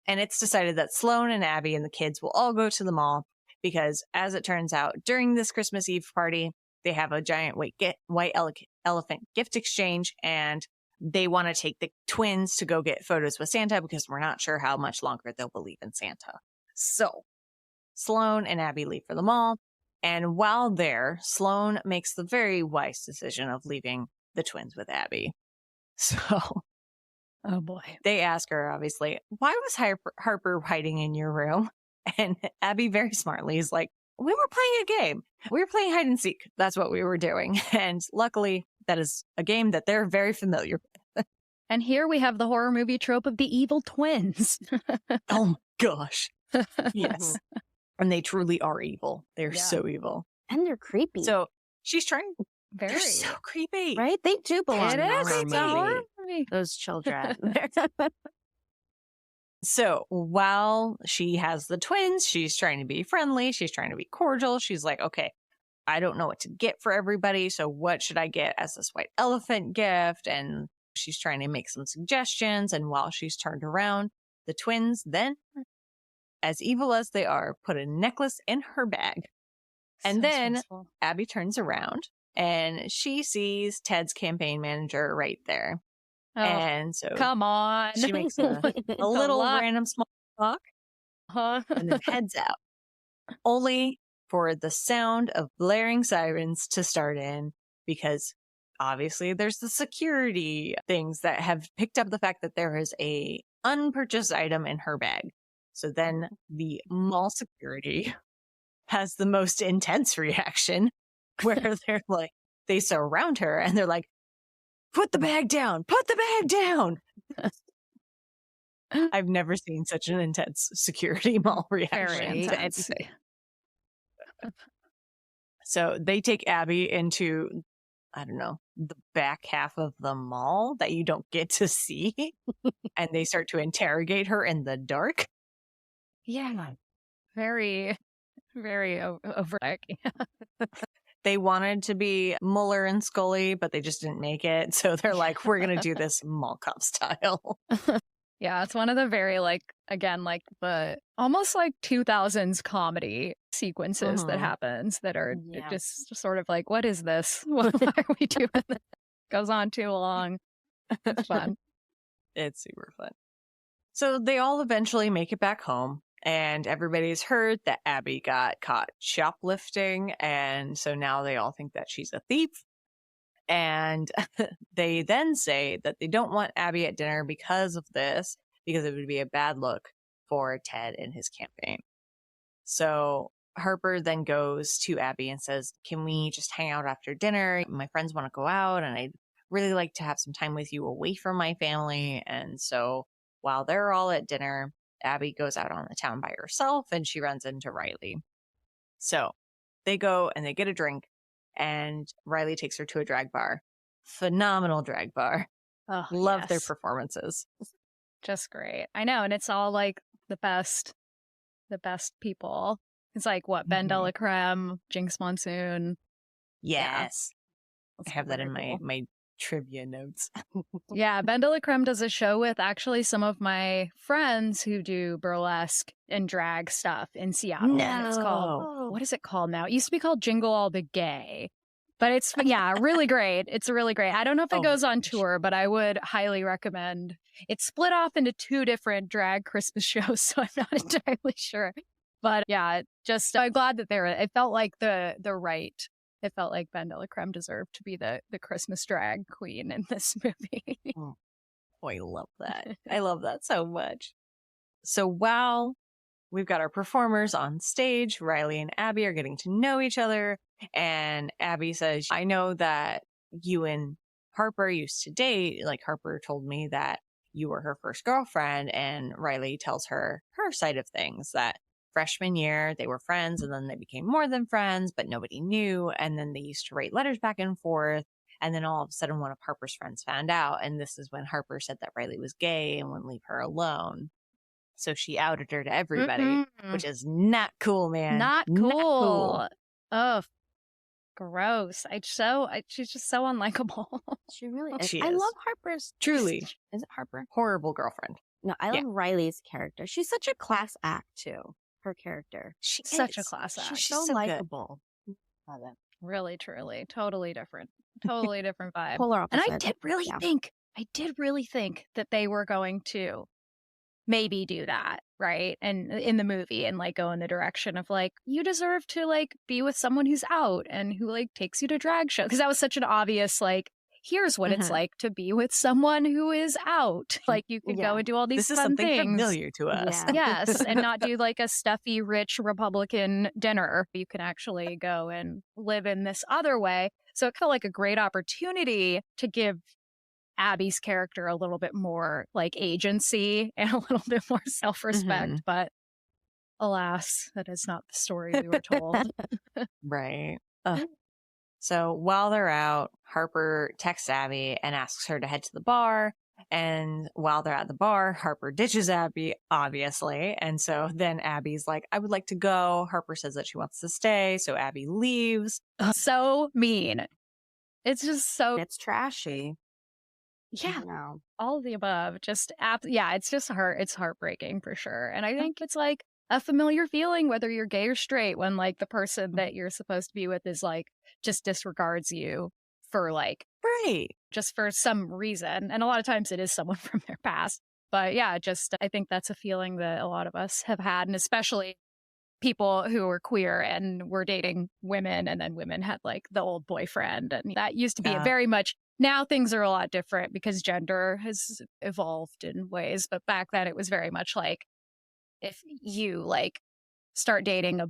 And it's decided that Sloan and Abby and the kids will all go to the mall because, as it turns out, during this Christmas Eve party, they have a giant white elephant gift exchange, and they want to take the twins to go get photos with Santa because we're not sure how much longer they'll believe in Santa. So Sloan and Abby leave for the mall. And while there, Sloan makes the very wise decision of leaving the twins with Abby. So, oh boy. They ask her, obviously, why was Harper hiding in your room? And Abby very smartly is like, we were playing a game. We were playing hide and seek. That's what we were doing. And luckily, that is a game that they're very familiar with. And here we have the horror movie trope of the evil twins. Oh my gosh. Yes. And they truly are evil. They're so evil. And they're creepy. So she's trying. Very. They're so creepy. Right? They do belong in a horror movie. movie. Those children. So while she has the twins, she's trying to be friendly. She's trying to be cordial. She's like, okay, I don't know what to get for everybody. So what should I get as this white elephant gift? And she's trying to make some suggestions. And while she's turned around, the twins then, as evil as they are, put a necklace in her bag. And then stressful. Abby turns around and she sees Ted's campaign manager right there. Oh, And so come on. she makes a little random small talk Huh? and then heads out, only for the sound of blaring sirens to start in, because obviously there's the security things that have picked up the fact that there is a unpurchased item in her bag. So then the mall security has the most intense reaction where they're like, they surround her and they're like, put the bag down, put the bag down. I've never seen such an intense security mall reaction. Very intense. So they take Abby into, I don't know, the back half of the mall that you don't get to see. And they start to interrogate her in the dark. Yeah. Very, very over. They wanted to be Mueller and Scully, but they just didn't make it. So they're like, we're going to do this mall cop style. Yeah, it's one of the very, like, again, like the almost like 2000s comedy sequences that happens that are just sort of like, what is this? Why are we doing this? Goes on too long. It's fun. It's super fun. So they all eventually make it back home. And everybody's heard that Abby got caught shoplifting. And so now they all think that she's a thief. And they then say that they don't want Abby at dinner because of this, because it would be a bad look for Ted and his campaign. So Harper then goes to Abby and says, can we just hang out after dinner? My friends want to go out and I'd really like to have some time with you away from my family. And so while they're all at dinner, Abby goes out on the town by herself and she runs into Riley. So they go and they get a drink and Riley takes her to a drag bar. Phenomenal drag bar. Oh, Love their performances. Just great. I know. And it's all like the best people. It's like what? Ben Delacreme, Jinx Monsoon. Yes. Yeah. I have that in my trivia notes. Yeah, Ben Delacreme does a show with actually some of my friends who do burlesque and drag stuff in Seattle. No. And it's called, what is it called now? It used to be called Jingle All the Gay. But it's, really great. It's really great. I don't know if it goes on tour, but I would highly recommend. It's split off into 2 different drag Christmas shows, so I'm not entirely sure. But yeah, just I'm glad that it felt like it felt like Ben Delacreme deserved to be the Christmas drag queen in this movie. Oh, I love that. I love that so much. So while we've got our performers on stage, Riley and Abby are getting to know each other. And Abby says, I know that you and Harper used to date. Like Harper told me that you were her first girlfriend. And Riley tells her side of things, that freshman year, they were friends and then they became more than friends, but nobody knew. And then they used to write letters back and forth. And then all of a sudden, one of Harper's friends found out. And this is when Harper said that Riley was gay and wouldn't leave her alone. So she outed her to everybody, which is not cool, man. Not cool. Oh, gross. She's just so unlikable. She really is. She I is. love Harper's. Truly. Is it Harper? Horrible girlfriend. No, I love Riley's character. She's such a class act, too. Her character. She's Such a class act. She's so likable. Love it. Really, truly. Totally different. Totally different vibe. Polar And opposite. I did really think that they were going to maybe do that, right? And in the movie and like go in the direction of like, you deserve to like be with someone who's out and who like takes you to drag shows. Because that was such an obvious like, here's what it's like to be with someone who is out. Like you could go and do all these This is fun something things. familiar to us. Yeah. Yes, and not do like a stuffy, rich Republican dinner. You can actually go and live in this other way. So it felt like a great opportunity to give Abby's character a little bit more like agency and a little bit more self-respect. But alas, that is not the story we were told. Right. So while they're out, Harper texts Abby and asks her to head to the bar. And while they're at the bar, Harper ditches Abby, obviously. And so then Abby's like, I would like to go. Harper says that she wants to stay. So Abby leaves. So mean. It's just so... It's trashy. Yeah. No. All of the above. Just, it's just it's heartbreaking for sure. And I think it's like a familiar feeling, whether you're gay or straight, when like the person that you're supposed to be with is like, just disregards you for like, just for some reason. And a lot of times it is someone from their past. But yeah, I think that's a feeling that a lot of us have had. And especially people who were queer and were dating women, and then women had like the old boyfriend. And that used to be very much, now things are a lot different because gender has evolved in ways. But back then it was very much like, if you like start dating a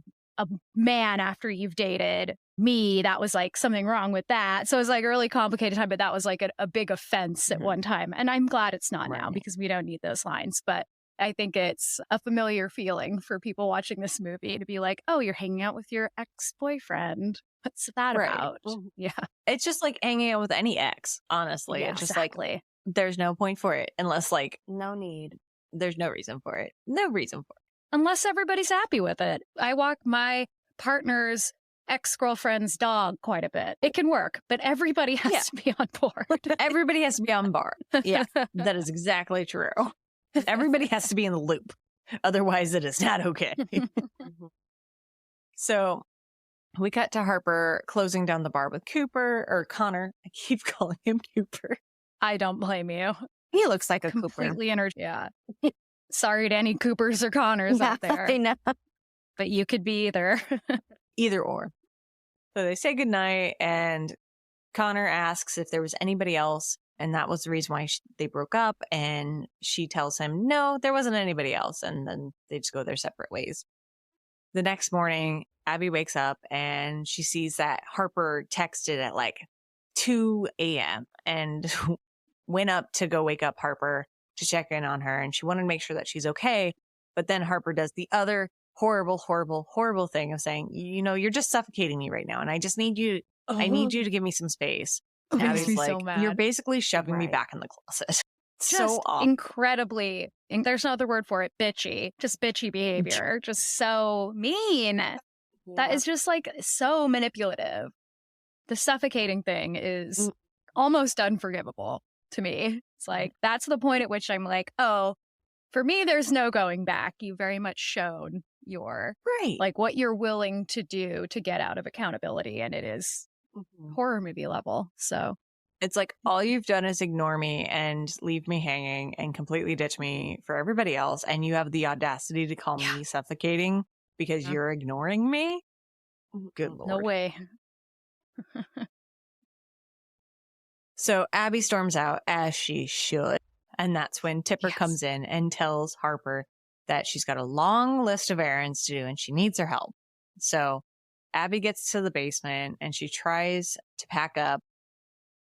man after you've dated me, that was like something wrong with that. So it was like a really complicated time, but that was like a big offense at one time. And I'm glad it's not now because we don't need those lines. But I think it's a familiar feeling for people watching this movie to be like, oh, you're hanging out with your ex-boyfriend. What's that about? Yeah. It's just like hanging out with any ex, honestly. Yeah, it's just exactly. like, there's no point for it unless like, No need. there's no reason for it. No reason for it. Unless everybody's happy with it. I walk my partner's ex-girlfriend's dog quite a bit. It can work, but everybody has to be on board. Everybody has to be on board. Yeah, that is exactly true. Everybody has to be in the loop. Otherwise, it is not okay. So we cut to Harper closing down the bar with Connor. I keep calling him Cooper. I don't blame you. He looks like a Cooper. Completely Yeah. Sorry to any Coopers or Connors out there. I know. But you could be either. Either or. So they say goodnight, and Connor asks if there was anybody else, and that was the reason why they broke up, and she tells him, no, there wasn't anybody else, and then they just go their separate ways. The next morning, Abby wakes up, and she sees that Harper texted at like 2 a.m. and went up to go wake up Harper to check in on her, and she wanted to make sure that she's okay, but then Harper does the other horrible thing of saying, you know, you're just suffocating me right now. And I just need you, I need you to give me some space. And Abby's like, so mad. you're basically shoving me back in the closet. Just so awful. incredibly, there's no other word for it, bitchy. Just bitchy behavior. Just so mean. That is just like so manipulative. The suffocating thing is almost unforgivable to me. It's like, that's the point at which I'm like, oh, for me, there's no going back. You very much shown your like what you're willing to do to get out of accountability, and it is horror movie level. So it's like, all you've done is ignore me and leave me hanging and completely ditch me for everybody else, and you have the audacity to call me suffocating because you're ignoring me. Good Lord. No way. So Abby storms out, as she should, and that's when Tipper comes in and tells Harper that she's got a long list of errands to do and she needs her help. So Abby gets to the basement and she tries to pack up,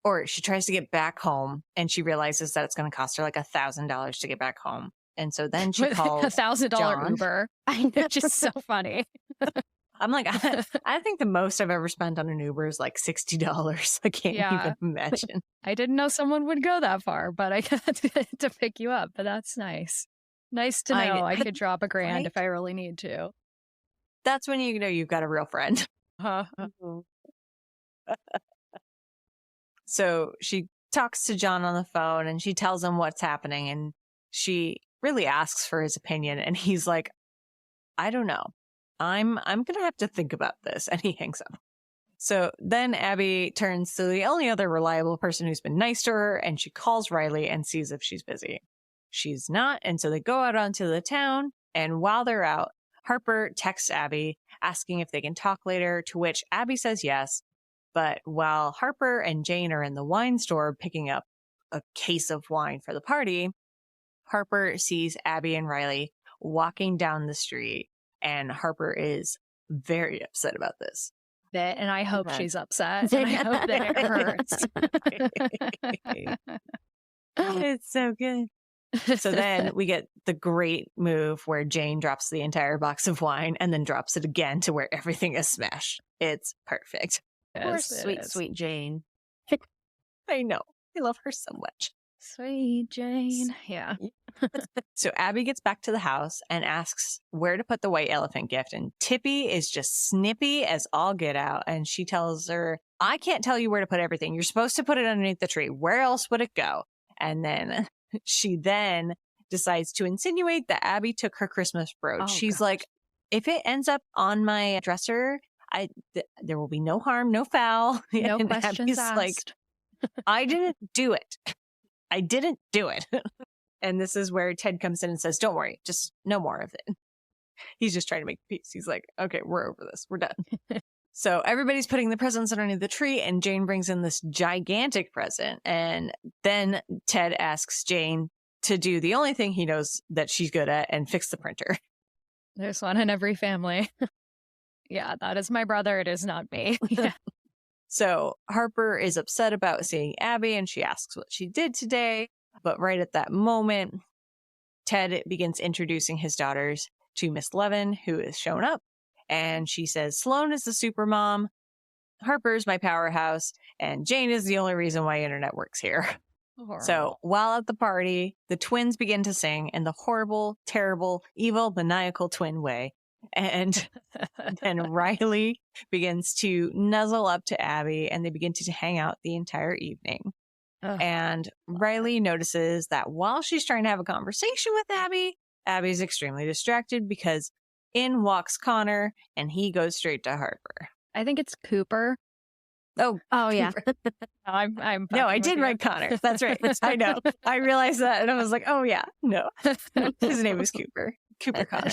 or she tries to get back home, and she realizes that it's going to cost her like $1,000 to get back home. And so then she With calls $1,000 John. Uber, I know. which is so funny. I'm like, I think the most I've ever spent on an Uber is like $60. I can't even imagine. I didn't know someone would go that far, but I got to pick you up. But that's nice. Nice to know I could drop $1,000 right? if I really need to. That's when you know you've got a real friend. So she talks to John on the phone and she tells him what's happening, and she really asks for his opinion, and he's like, I don't know. I'm going to have to think about this. And he hangs up. So then Abby turns to the only other reliable person who's been nice to her, and she calls Riley and sees if she's busy. She's not. And so they go out onto the town. And while they're out, Harper texts Abby asking if they can talk later, to which Abby says yes. But while Harper and Jane are in the wine store picking up a case of wine for the party, Harper sees Abby and Riley walking down the street. And Harper is very upset about this. And I hope she's upset. And I hope that it hurts. It's so good. So then we get the great move where Jane drops the entire box of wine and then drops it again to where everything is smashed. It's perfect. Poor sweet Jane. I know. I love her so much. Sweet Jane. Yeah. So Abby gets back to the house and asks where to put the white elephant gift. And Tippy is just snippy as all get out. And she tells her, I can't tell you where to put everything. You're supposed to put it underneath the tree. Where else would it go? And then she decides to insinuate that Abby took her Christmas brooch. Oh, She's gosh. like, if it ends up on my dresser, there will be no harm, no foul. No And questions Abby's asked. like, I didn't do it. I didn't do it. And this is where Ted comes in and says, don't worry, just no more of it. He's just trying to make peace. He's like, okay, we're over this. We're done. So everybody's putting the presents underneath the tree, and Jane brings in this gigantic present. And then Ted asks Jane to do the only thing he knows that she's good at and fix the printer. There's one in every family. Yeah, that is my brother. It is not me. Yeah. So Harper is upset about seeing Abby, and she asks what she did today. But right at that moment, Ted begins introducing his daughters to Miss Levin, who has shown up. And she says, Sloane is the super mom, Harper's my powerhouse, and Jane is the only reason why internet works here. Horrible. So while at the party, the twins begin to sing in the horrible, terrible, evil, maniacal twin way. And then Riley begins to nuzzle up to Abby, and they begin to hang out the entire evening. Ugh. And Riley notices that while she's trying to have a conversation with Abby, Abby's extremely distracted because in walks Connor, and he goes straight to Harper. I think it's Cooper. Oh, Yeah. I'm no, I fucking did with you. write Connor. That's right. I know. I realized that, and I was like, oh yeah, no. His name is Cooper. Cooper Connor.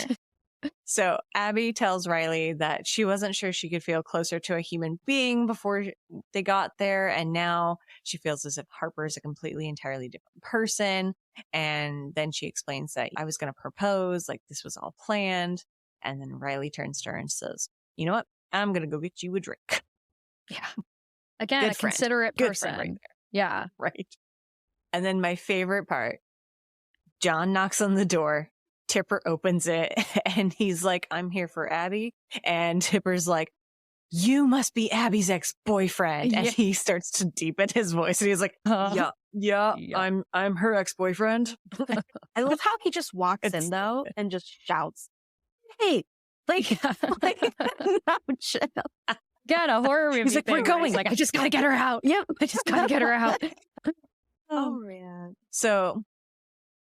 So Abby tells Riley that she wasn't sure she could feel closer to a human being before they got there. And now she feels as if Harper is a completely, entirely different person. And then she explains that I was going to propose, like this was all planned. And then Riley turns to her and says, you know what? I'm going to go get you a drink. Yeah. Again, Good a friend. considerate Good person. friend right there. Yeah. Right. And then my favorite part, John knocks on the door. Tipper opens it and he's like, I'm here for Abby. And Tipper's like, you must be Abby's ex-boyfriend. And he starts to deepen his voice and he's like, yeah, I'm her ex-boyfriend. I love how he just walks in though and just shouts, hey, like no, chill. Get a horror movie. He's like, we're going. He's like, I just got to get her out. Yep. I just got to get her out. Oh man. So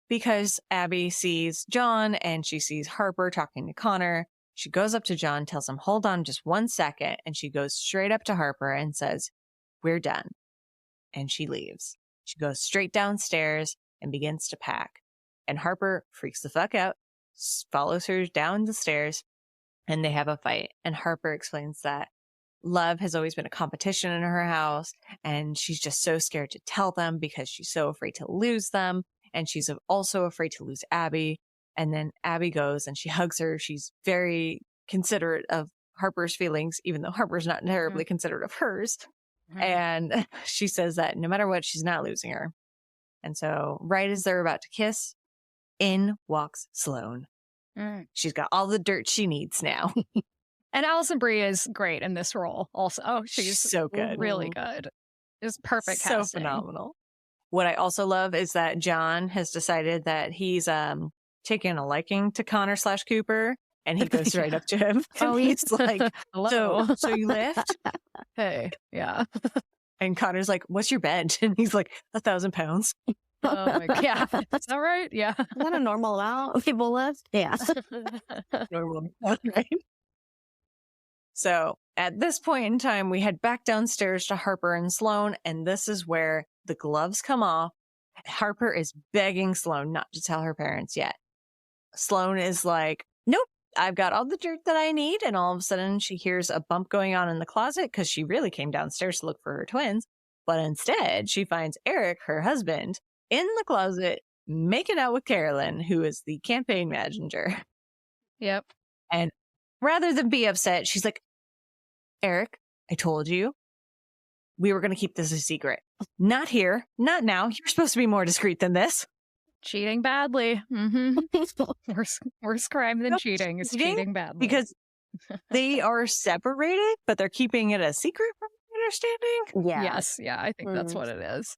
because Abby sees John and she sees Harper talking to Connor, she goes up to John, tells him, hold on just 1 second. And she goes straight up to Harper and says, we're done. And she leaves. She goes straight downstairs and begins to pack. And Harper freaks the fuck out, follows her down the stairs, and they have a fight. And Harper explains that love has always been a competition in her house. And she's just so scared to tell them because she's so afraid to lose them. And she's also afraid to lose Abby. And then Abby goes and she hugs her. She's very considerate of Harper's feelings, even though Harper's not terribly considerate of hers. And she says that no matter what, she's not losing her. And so right as they're about to kiss, in walks Sloane. She's got all the dirt she needs now. And Alison Brie is great in this role also. Oh, she's so good. Really good. It's perfect So casting. phenomenal. What I also love is that John has decided that he's taking a liking to Connor/Cooper, and he goes right up to him. Oh, he's like, Hello. so you lift? Hey, yeah. And Connor's like, what's your bed? And he's like, 1,000 pounds. Oh my God. Yeah. Is that right? Yeah. Is that a normal amount of people lift? Yeah. Normal, right? So at this point in time, we head back downstairs to Harper and Sloane, and this is where the gloves come off. Harper is begging Sloane not to tell her parents yet. Sloane is like, nope, I've got all the dirt that I need. And all of a sudden she hears a bump going on in the closet because she really came downstairs to look for her twins. But instead she finds Eric, her husband, in the closet making out with Carolyn, who is the campaign manager. Yep. And rather than be upset, she's like, Eric, I told you we were going to keep this a secret. Not here. Not now. You're supposed to be more discreet than this. Cheating badly. Mm-hmm. Worse crime than cheating is cheating badly. Because they are separated, but they're keeping it a secret from my understanding. Yeah. Yes. Yeah. I think that's what it is.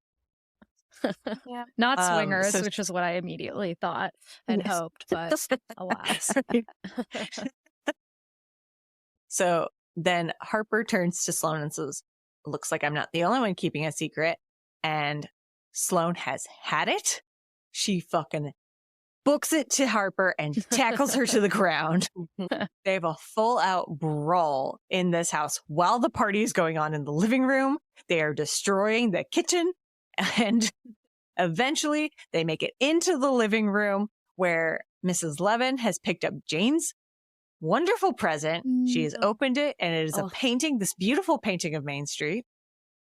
Yeah. Not swingers, which is what I immediately thought and hoped, but alas. So then Harper turns to Sloane and says, looks like I'm not the only one keeping a secret. And Sloane has had it. She fucking books it to Harper and tackles her to the ground. They have a full out brawl in this house while the party is going on in the living room. They are destroying the kitchen. And eventually they make it into the living room where Mrs. Levin has picked up Jane's wonderful present. She has opened it, and it is a painting, this beautiful painting of Main Street.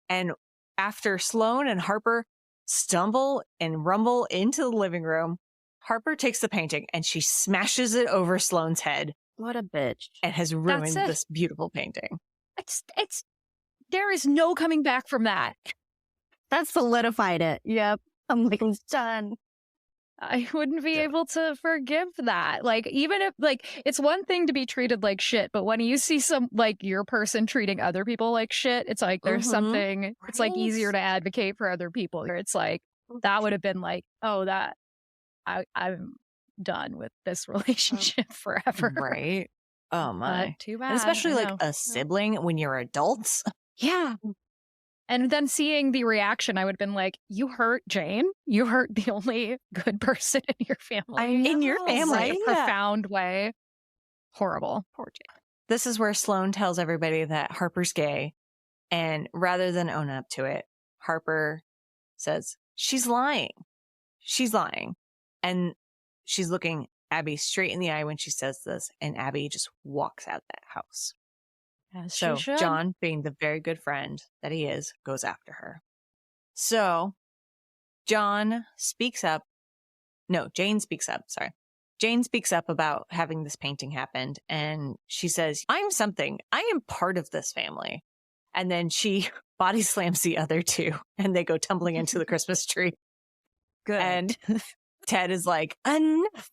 And after Sloane and Harper stumble and rumble into the living room, Harper takes the painting and she smashes it over Sloane's head. What a bitch. And has ruined this beautiful painting. It's there is no coming back from that. That solidified it. Yep. I'm like, I'm done. I wouldn't be able to forgive that. Like, even if, like, it's one thing to be treated like shit, but when you see some, like, your person treating other people like shit, it's like there's something, it's like easier to advocate for other people. It's like, that would have been like, oh, that, I'm done with this relationship forever. Right. Oh, my. Too bad. And especially like a sibling when you're adults. Yeah. And then seeing the reaction, I would have been like, you hurt Jane. You hurt the only good person in your family. In your family. In a profound way. Horrible. Poor Jane. This is where Sloane tells everybody that Harper's gay. And rather than own up to it, Harper says, she's lying. She's lying. And she's looking Abby straight in the eye when she says this. And Abby just walks out that house. So John, being the very good friend that he is, goes after her. So Jane speaks up. Sorry. Jane speaks up about having this painting happened. And she says, I am part of this family. And then she body slams the other two and they go tumbling into the Christmas tree. Good. And Ted is like, enough.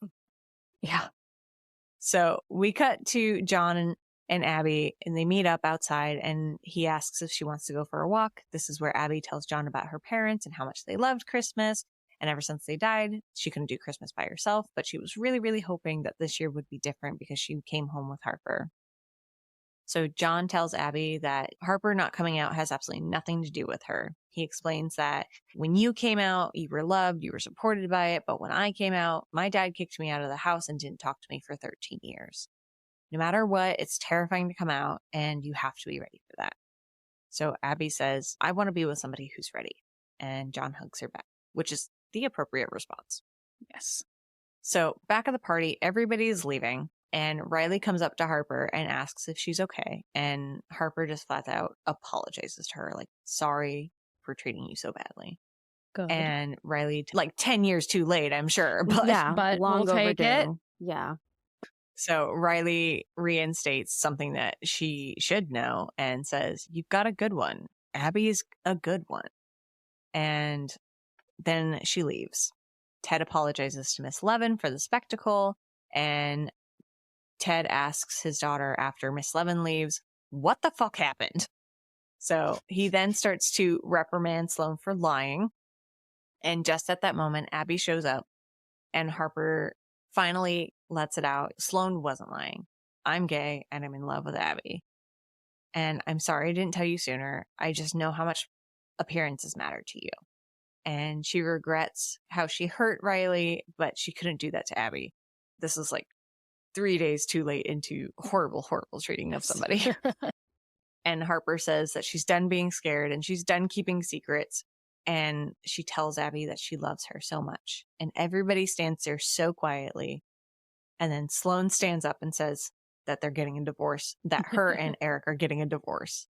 Yeah. So we cut to John and Abby, and they meet up outside, and he asks if she wants to go for a walk. This is where Abby tells John about her parents and how much they loved Christmas. And ever since they died, she couldn't do Christmas by herself, but she was really, really hoping that this year would be different because she came home with Harper. So John tells Abby that Harper not coming out has absolutely nothing to do with her. He explains that when you came out, you were loved, you were supported by it. But when I came out, my dad kicked me out of the house and didn't talk to me for 13 years. No matter what, it's terrifying to come out, and you have to be ready for that. So Abby says, I want to be with somebody who's ready. And John hugs her back, which is the appropriate response. Yes. So back at the party, everybody is leaving, and Riley comes up to Harper and asks if she's okay. And Harper just flat out apologizes to her, like, sorry for treating you so badly. Good. And Riley, like 10 years too late, I'm sure. But yeah, but long we'll take overdue. it. Yeah. So Riley reinstates something that she should know and says, you've got a good one. Abby is a good one. And then she leaves. Ted apologizes to Miss Levin for the spectacle, and Ted asks his daughter after Miss Levin leaves, what the fuck happened? So he then starts to reprimand Sloane for lying. And just at that moment, Abby shows up and Harper finally lets it out. Sloane wasn't lying. I'm gay and I'm in love with Abby. And I'm sorry I didn't tell you sooner. I just know how much appearances matter to you. And she regrets how she hurt Riley, but she couldn't do that to Abby. This is like 3 days too late into horrible, horrible treating of somebody. And Harper says that she's done being scared and she's done keeping secrets. And she tells Abby that she loves her so much. And everybody stands there so quietly. And then Sloane stands up and says that they're getting a divorce, that her and Eric are getting a divorce.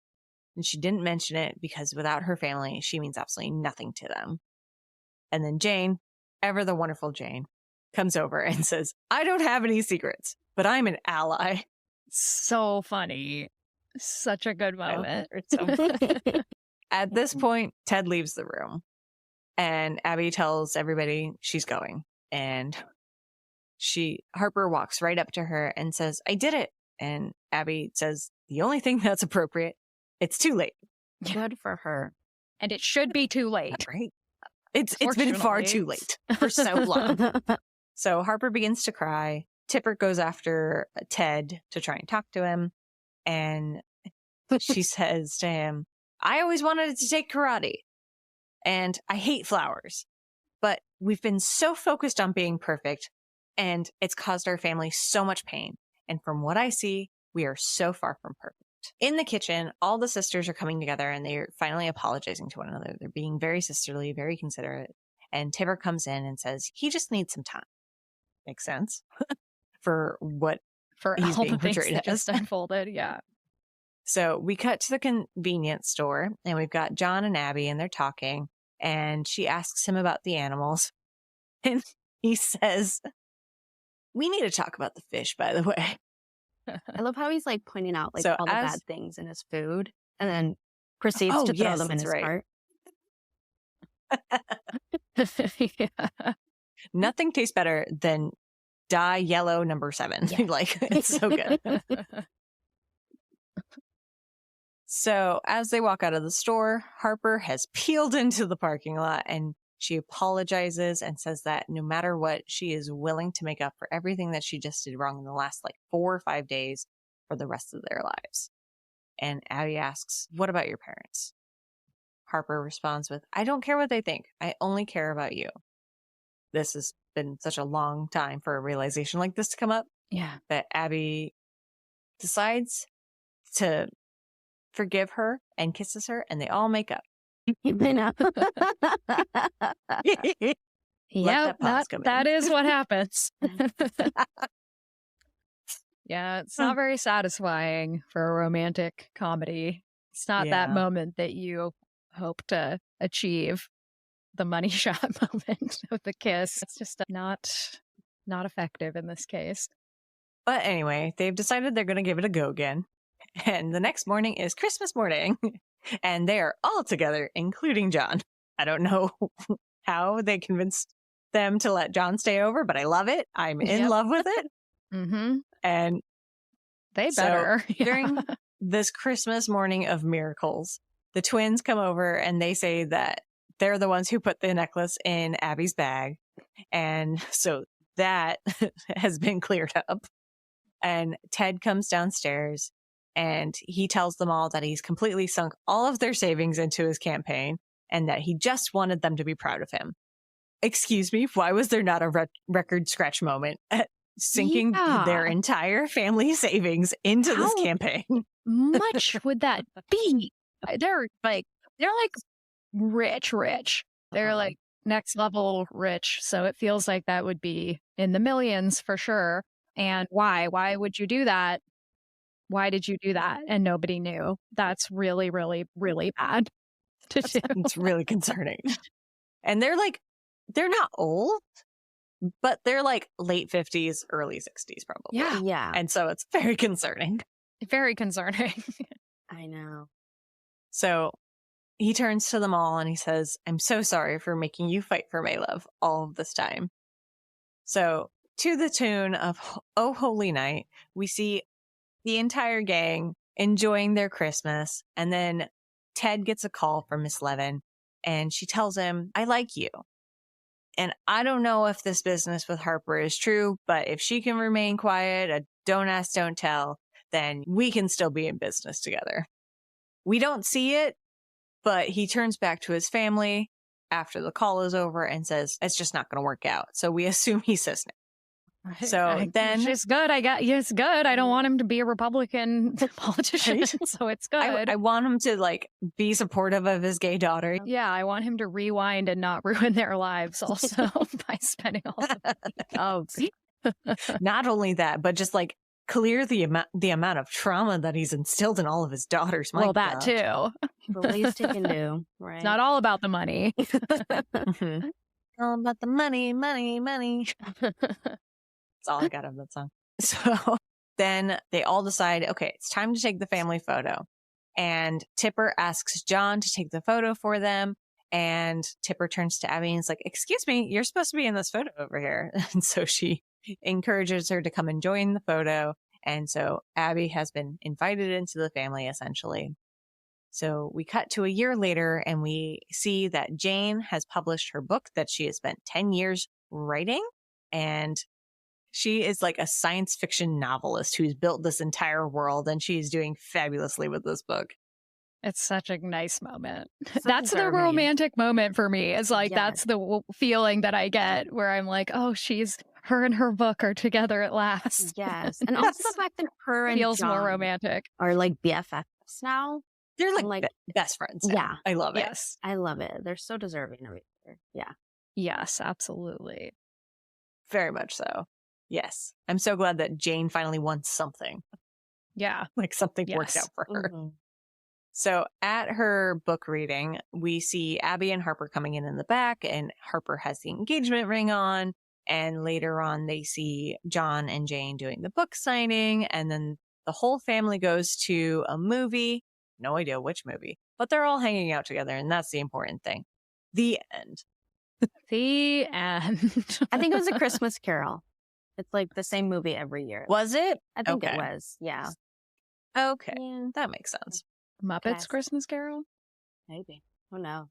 And she didn't mention it because without her family, she means absolutely nothing to them. And then Jane, ever the wonderful Jane, comes over and says, I don't have any secrets, but I'm an ally. So funny. Such a good moment. At this point, Ted leaves the room and Abby tells everybody she's going. And Harper walks right up to her and says, I did it. And Abby says, the only thing that's appropriate, it's too late. Good for her. And it should be too late. Right? It's been far too late for so long. So Harper begins to cry. Tipper goes after Ted to try and talk to him. And she says to him, I always wanted to take karate. And I hate flowers. But we've been so focused on being perfect. And it's caused our family so much pain. And from what I see, we are so far from perfect. In the kitchen, all the sisters are coming together and they're finally apologizing to one another. They're being very sisterly, very considerate. And Tipper comes in and says, he just needs some time. Makes sense for what he's all being the things portrayed that as. just unfolded. Yeah. So we cut to the convenience store and we've got John and Abby and they're talking and she asks him about the animals. And he says, we need to talk about the fish, by the way. I love how he's like pointing out like So all the bad things in his food and then proceeds to throw them in his cart. Yeah. Nothing tastes better than dye yellow number 7. Yeah. Like, it's so good. So as they walk out of the store, Harper has peeled into the parking lot and she apologizes and says that no matter what, she is willing to make up for everything that she just did wrong in the last like 4 or 5 days for the rest of their lives. And Abby asks, what about your parents? Harper responds with, I don't care what they think. I only care about you. This has been such a long time for a realization like this to come up. Yeah. But Abby decides to forgive her and kisses her and they all make up. I know. Yeah, that is what happens. Yeah, it's not very satisfying for a romantic comedy. It's not that moment that you hope to achieve, the money shot moment of the kiss. It's just not effective in this case. But anyway, they've decided they're going to give it a go again. And the next morning is Christmas morning. And they are all together, including John. I don't know how they convinced them to let John stay over, but I love it. I'm in love with it. Mm-hmm. And they better. So during this Christmas morning of miracles, the twins come over and they say that they're the ones who put the necklace in Abby's bag. And so that has been cleared up. And Ted comes downstairs. And he tells them all that he's completely sunk all of their savings into his campaign and that he just wanted them to be proud of him. Excuse me, why was there not a record scratch moment at sinking their entire family savings into this campaign? Much would that be? They're like rich. They're like next level rich. So it feels like that would be in the millions for sure. And why? Why would you do that? Why did you do that? And nobody knew. That's really, really, really bad to do. It's really concerning. And they're not old, but they're like late 50s, early 60s probably. Yeah. And so it's very concerning. Very concerning. I know. So he turns to them all and he says, "I'm so sorry for making you fight for my love all of this time." So to the tune of Oh Holy Night, we see the entire gang enjoying their Christmas. And then Ted gets a call from Miss Levin and she tells him, "I like you. And I don't know if this business with Harper is true, but if she can remain quiet, a don't ask, don't tell, then we can still be in business together." We don't see it, but he turns back to his family after the call is over and says, "It's just not going to work out." So we assume he says no. So then it's good. It's good. I don't want him to be a Republican politician, so it's good. I want him to like be supportive of his gay daughter. Yeah, I want him to rewind and not ruin their lives also by spending all the money. Oh, not only that, but just like clear the amount of trauma that he's instilled in all of his daughters. My well, that God. too. The least he can do, right? It's not all about the money. Mhm. All about the money, money, money. That's all I got of that song. So then they all decide, okay, it's time to take the family photo. And Tipper asks John to take the photo for them. And Tipper turns to Abby and is like, "Excuse me, you're supposed to be in this photo over here." And so she encourages her to come and join the photo. And so Abby has been invited into the family, essentially. So we cut to a year later and we see that Jane has published her book that she has spent 10 years writing. And she is like a science fiction novelist who's built this entire world, and she's doing fabulously with this book. It's such a nice moment. Such That's a the mermaid. romantic moment for me. It's like, Yes. that's the feeling that I get where I'm like, oh, her and her book are together at last. Yes. And also the fact that her and Feels John more romantic. are like BFFs now. They're like, Like- best friends. Yeah. I love it. Yes. I love it. They're so deserving of each other. Yeah. Yes, absolutely. Very much so. Yes. I'm so glad that Jane finally won something. Yeah. Like something worked Yes. out for her. Mhm. So at her book reading, we see Abby and Harper coming in the back, and Harper has the engagement ring on. And later on, they see John and Jane doing the book signing. And then the whole family goes to a movie. No idea which movie, but they're all hanging out together. And that's the important thing. The end. The end. I think it was A Christmas Carol. It's like the same movie every year. Was it? I think Okay. it was. Yeah. Okay. Yeah. That makes sense. Muppets Yes. Christmas Carol? Maybe. Who knows?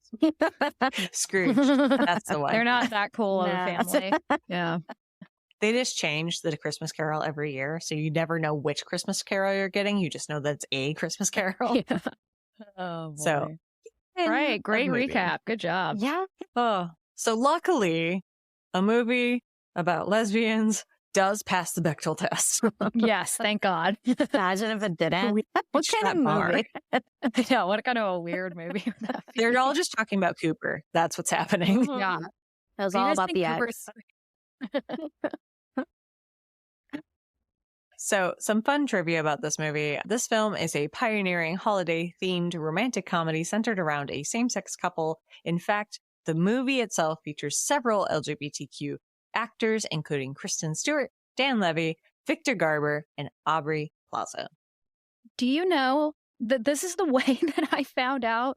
Scrooge. That's the one. They're not that cool of a No. family. Yeah. They just change the Christmas Carol every year. So you never know which Christmas Carol you're getting. You just know that it's a Christmas Carol. Yeah. Oh, boy. So, Right. Great a movie. recap. Good job. Yeah. Oh, so luckily, a movie about lesbians does pass the Bechdel test. Yes. Thank God. Imagine if it didn't. We What reached kind that of bar. movie? Yeah. What kind of a weird movie would that be? They're all just talking about Cooper. That's what's happening. Yeah. It was Do you all guys about think the Cooper's- ex. So, some fun trivia about this movie. This film is a pioneering holiday-themed romantic comedy centered around a same-sex couple. In fact, the movie itself features several LGBTQ actors, including Kristen Stewart, Dan Levy, Victor Garber, and Aubrey Plaza. Do you know that this is the way that I found out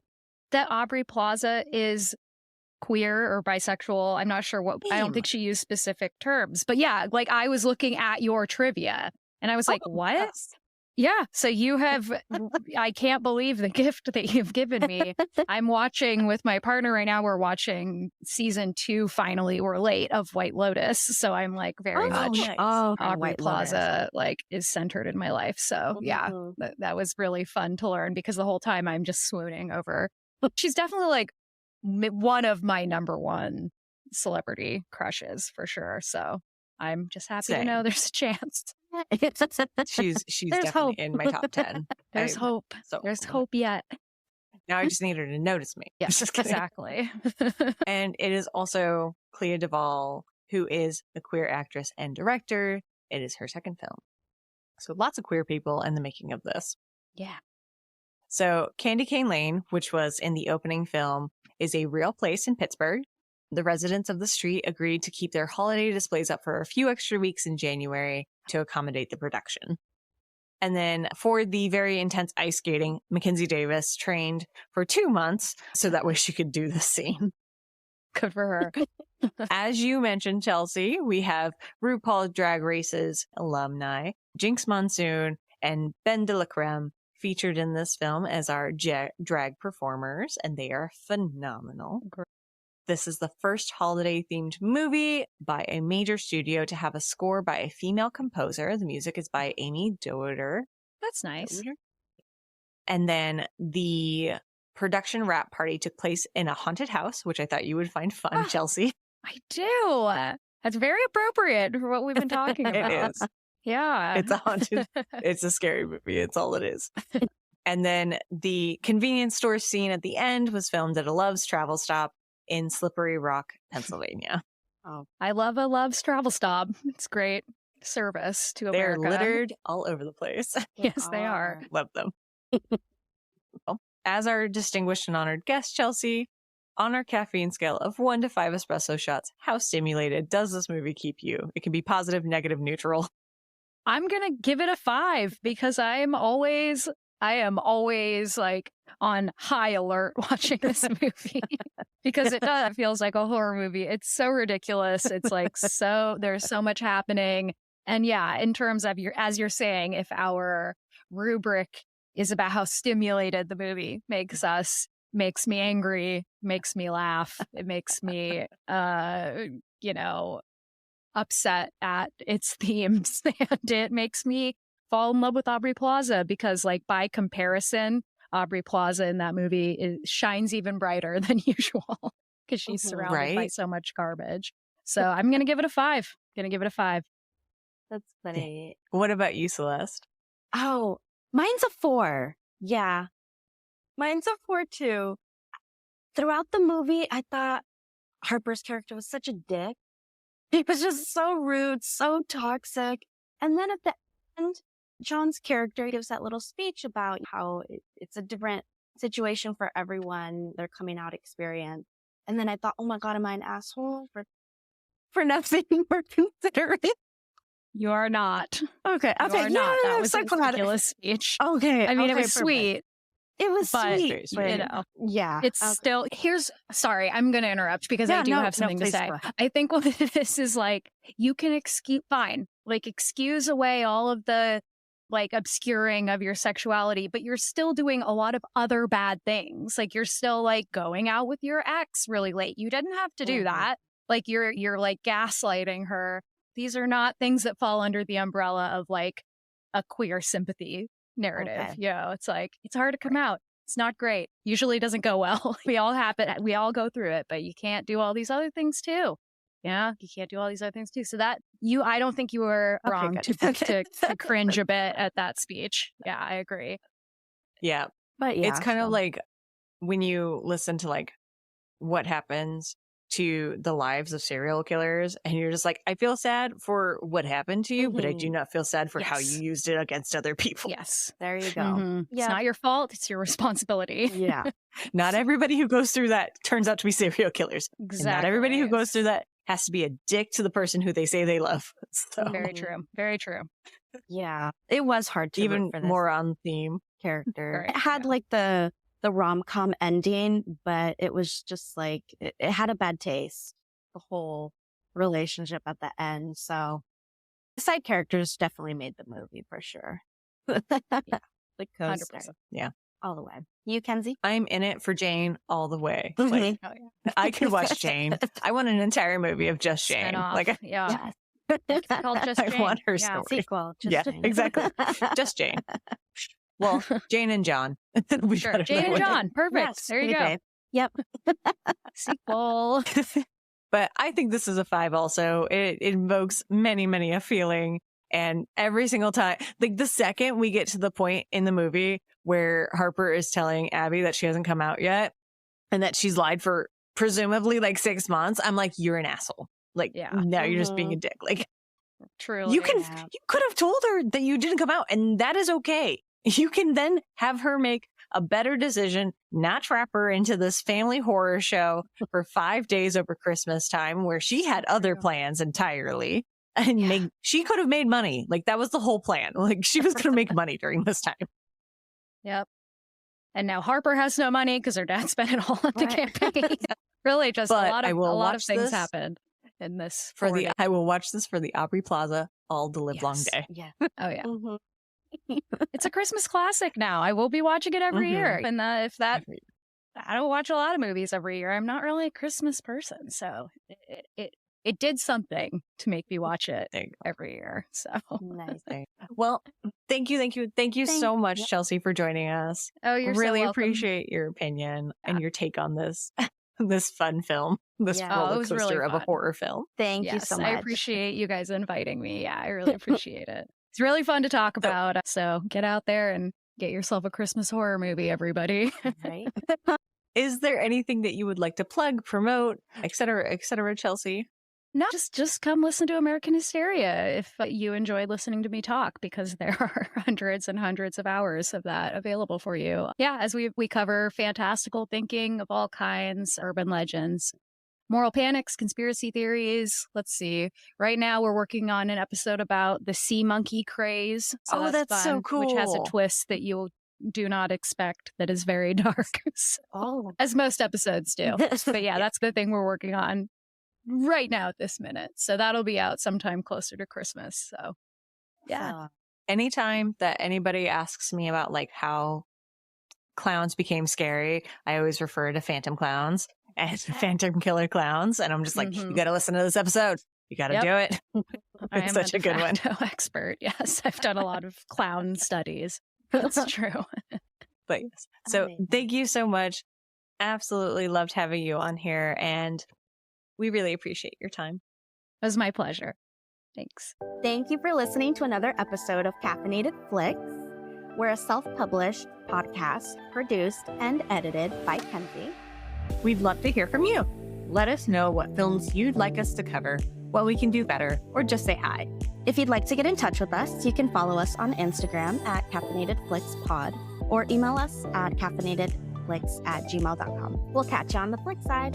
that Aubrey Plaza is queer or bisexual? I'm not sure what, I don't think she used specific terms, but yeah, like I was looking at your trivia and I was like, what? Yes. Yeah. So you have, I can't believe the gift that you've given me. I'm watching with my partner right now. We're watching season 2. Finally, we're late of White Lotus. So I'm like very much nice. Oh, okay, Aubrey White Lotus. Plaza like is centered in my life. So yeah, Mhm. that was really fun to learn because the whole time I'm just swooning over. She's definitely like one of my number one celebrity crushes for sure. So I'm just happy to Same. know there's a chance. She's There's definitely hope. in my top 10. There's I'm hope. so There's over it. hope yet. Now I just need her to notice me. Yeah, Just kidding. exactly. And it is also Clea DuVall, who is a queer actress and director. It is her second film. So lots of queer people in the making of this. Yeah. So Candy Cane Lane, which was in the opening film, is a real place in Pittsburgh. The residents of the street agreed to keep their holiday displays up for a few extra weeks in January to accommodate the production. And then for the very intense ice skating, Mackenzie Davis trained for 2 months so that way she could do this scene. Good for her. As you mentioned, Chelsey, we have RuPaul Drag Race's alumni, Jinx Monsoon and Ben de la Creme, featured in this film as our drag performers, and they are phenomenal. Great. This is the first holiday-themed movie by a major studio to have a score by a female composer. The music is by Amy Doeder. That's nice. And then the production wrap party took place in a haunted house, which I thought you would find fun, Chelsey. I do. That's very appropriate for what we've been talking about. It is. Yeah. It's a haunted, it's a scary movie. It's all it is. And then the convenience store scene at the end was filmed at a Love's travel stop in Slippery Rock, Pennsylvania. Oh, I love a Love's travel stop. It's great service to They're America. littered all over the place. Yes, they are. Love them. Well, as our distinguished and honored guest, Chelsey, on our caffeine scale of 1 to 5 espresso shots, how stimulated does this movie keep you? It can be positive, negative, neutral. I'm going to give it a 5 because I am always like on high alert watching this movie because it feels like a horror movie. It's so ridiculous. It's like there's so much happening. And yeah, in terms of as you're saying, if our rubric is about how stimulated the movie makes me angry, makes me laugh, it makes me, upset at its themes, and it makes me fall in love with Aubrey Plaza because, like, by comparison, Aubrey Plaza in that movie shines even brighter than usual because she's surrounded by so much garbage. So I'm going to give it a 5. That's funny. What about you, Celeste? Oh, mine's a 4. Yeah. Mine's a 4 too. Throughout the movie, I thought Harper's character was such a dick. He was just so rude, so toxic. And then at the end, John's character gives that little speech about how it's a different situation for everyone, their coming out experience. And then I thought, oh my God, am I an asshole for nothing we're considering? You are not. Okay. You are not. That was a ridiculous speech. Okay. I mean, it was perfect. Sweet. It was sweet. But, yeah. It's still, sorry, I'm going to interrupt because I do have something to say. I think what this is like, you can excuse away all of the like obscuring of your sexuality, but you're still doing a lot of other bad things. Like you're still like going out with your ex really late. You didn't have to do that. Like you're like gaslighting her. These are not things that fall under the umbrella of like a queer sympathy narrative. Okay. It's like, it's hard to come out. It's not great. Usually doesn't go well. We all have it. We all go through it, but you can't do all these other things too. Yeah, you can't do all these other things too. So I don't think you were wrong to cringe a bit at that speech. Yeah, I agree. Yeah. But yeah, it's kind of like when you listen to like what happens to the lives of serial killers and you're just like, I feel sad for what happened to you, but I do not feel sad for how you used it against other people. Yes. There you go. Mm-hmm. Yeah. It's not your fault. It's your responsibility. Yeah. Not everybody who goes through that turns out to be serial killers. Exactly. And not everybody who goes through that has to be a dick to the person who they say they love. So Very true. Very true. Yeah. It was hard to even root for this more on theme. character. It had like the rom-com ending, but it was just like, it had a bad taste, the whole relationship at the end. So the side characters definitely made the movie for sure. The co-star. 100%. Yeah. All the way. You, Kenzie? I'm in it for Jane all the way. Mhm. Like, Oh, yeah. I could watch Jane. I want an entire movie of just Jane. Spin-off. Like, yeah. Yes. It's called Just I Jane. want her Yeah. story. Sequel. Just Yeah, Jane. exactly. Just Jane. Well, Jane and John. We Sure. got Jane and another John. Perfect. Yes, There you go. okay. Yep. Sequel. one. But I think this is a 5 also. It invokes many, many a feeling. And every single time, like the second we get to the point in the movie where Harper is telling Abby that she hasn't come out yet and that she's lied for presumably like 6 months, I'm like, you're an asshole. Like, Yeah. now you're just being a dick. Like, Truly. you could have told her that you didn't come out, and that is okay. You can then have her make a better decision, not trap her into this family horror show for 5 days over Christmas time where she had other plans entirely. and she could have made money. Like that was the whole plan. Like she was going to make money during this time. Yep. And now Harper has no money because her dad spent it all on the campaign. Really, just a lot of things happened in this. I will watch this for the Aubrey Plaza all the live long day. Yeah. Oh yeah. It's a Christmas classic now. I will be watching it every year. And I don't watch a lot of movies every year. I'm not really a Christmas person, so it did something to make me watch it every year. So nice. Well, thank you so much, Chelsey, for joining us. Oh, you're really so welcome. Appreciate your opinion and your take on this this fun film, this roller coaster really of a horror film. Thank you so much. I appreciate you guys inviting me. Yeah, I really appreciate it. It's really fun to talk about. So get out there and get yourself a Christmas horror movie, everybody. Right. Is there anything that you would like to plug, promote, et cetera, Chelsey? No, just come listen to American Hysteria if you enjoyed listening to me talk, because there are hundreds and hundreds of hours of that available for you. Yeah, as we cover fantastical thinking of all kinds, urban legends, moral panics, conspiracy theories. Let's see. Right now, we're working on an episode about the sea monkey craze. So that's fun, so cool. Which has a twist that you do not expect, that is very dark. As most episodes do. But yeah, that's the thing we're working on right now at this minute. So that'll be out sometime closer to Christmas. So yeah. Anytime that anybody asks me about like how clowns became scary, I always refer to phantom clowns and phantom killer clowns. And I'm just like, you got to listen to this episode. You got to do it. It's such a good one. Expert. Yes. I've done a lot of clown studies. That's true. But yes. So thank you so much. Absolutely loved having you on here. And we really appreciate your time. It was my pleasure. Thanks. Thank you for listening to another episode of Caffeinated Flicks. We're a self-published podcast produced and edited by Kenzie. We'd love to hear from you. Let us know what films you'd like us to cover, what we can do better, or just say hi. If you'd like to get in touch with us, you can follow us on Instagram at caffeinatedflixpod or email us at caffeinatedflix@gmail.com. We'll catch you on the flick side.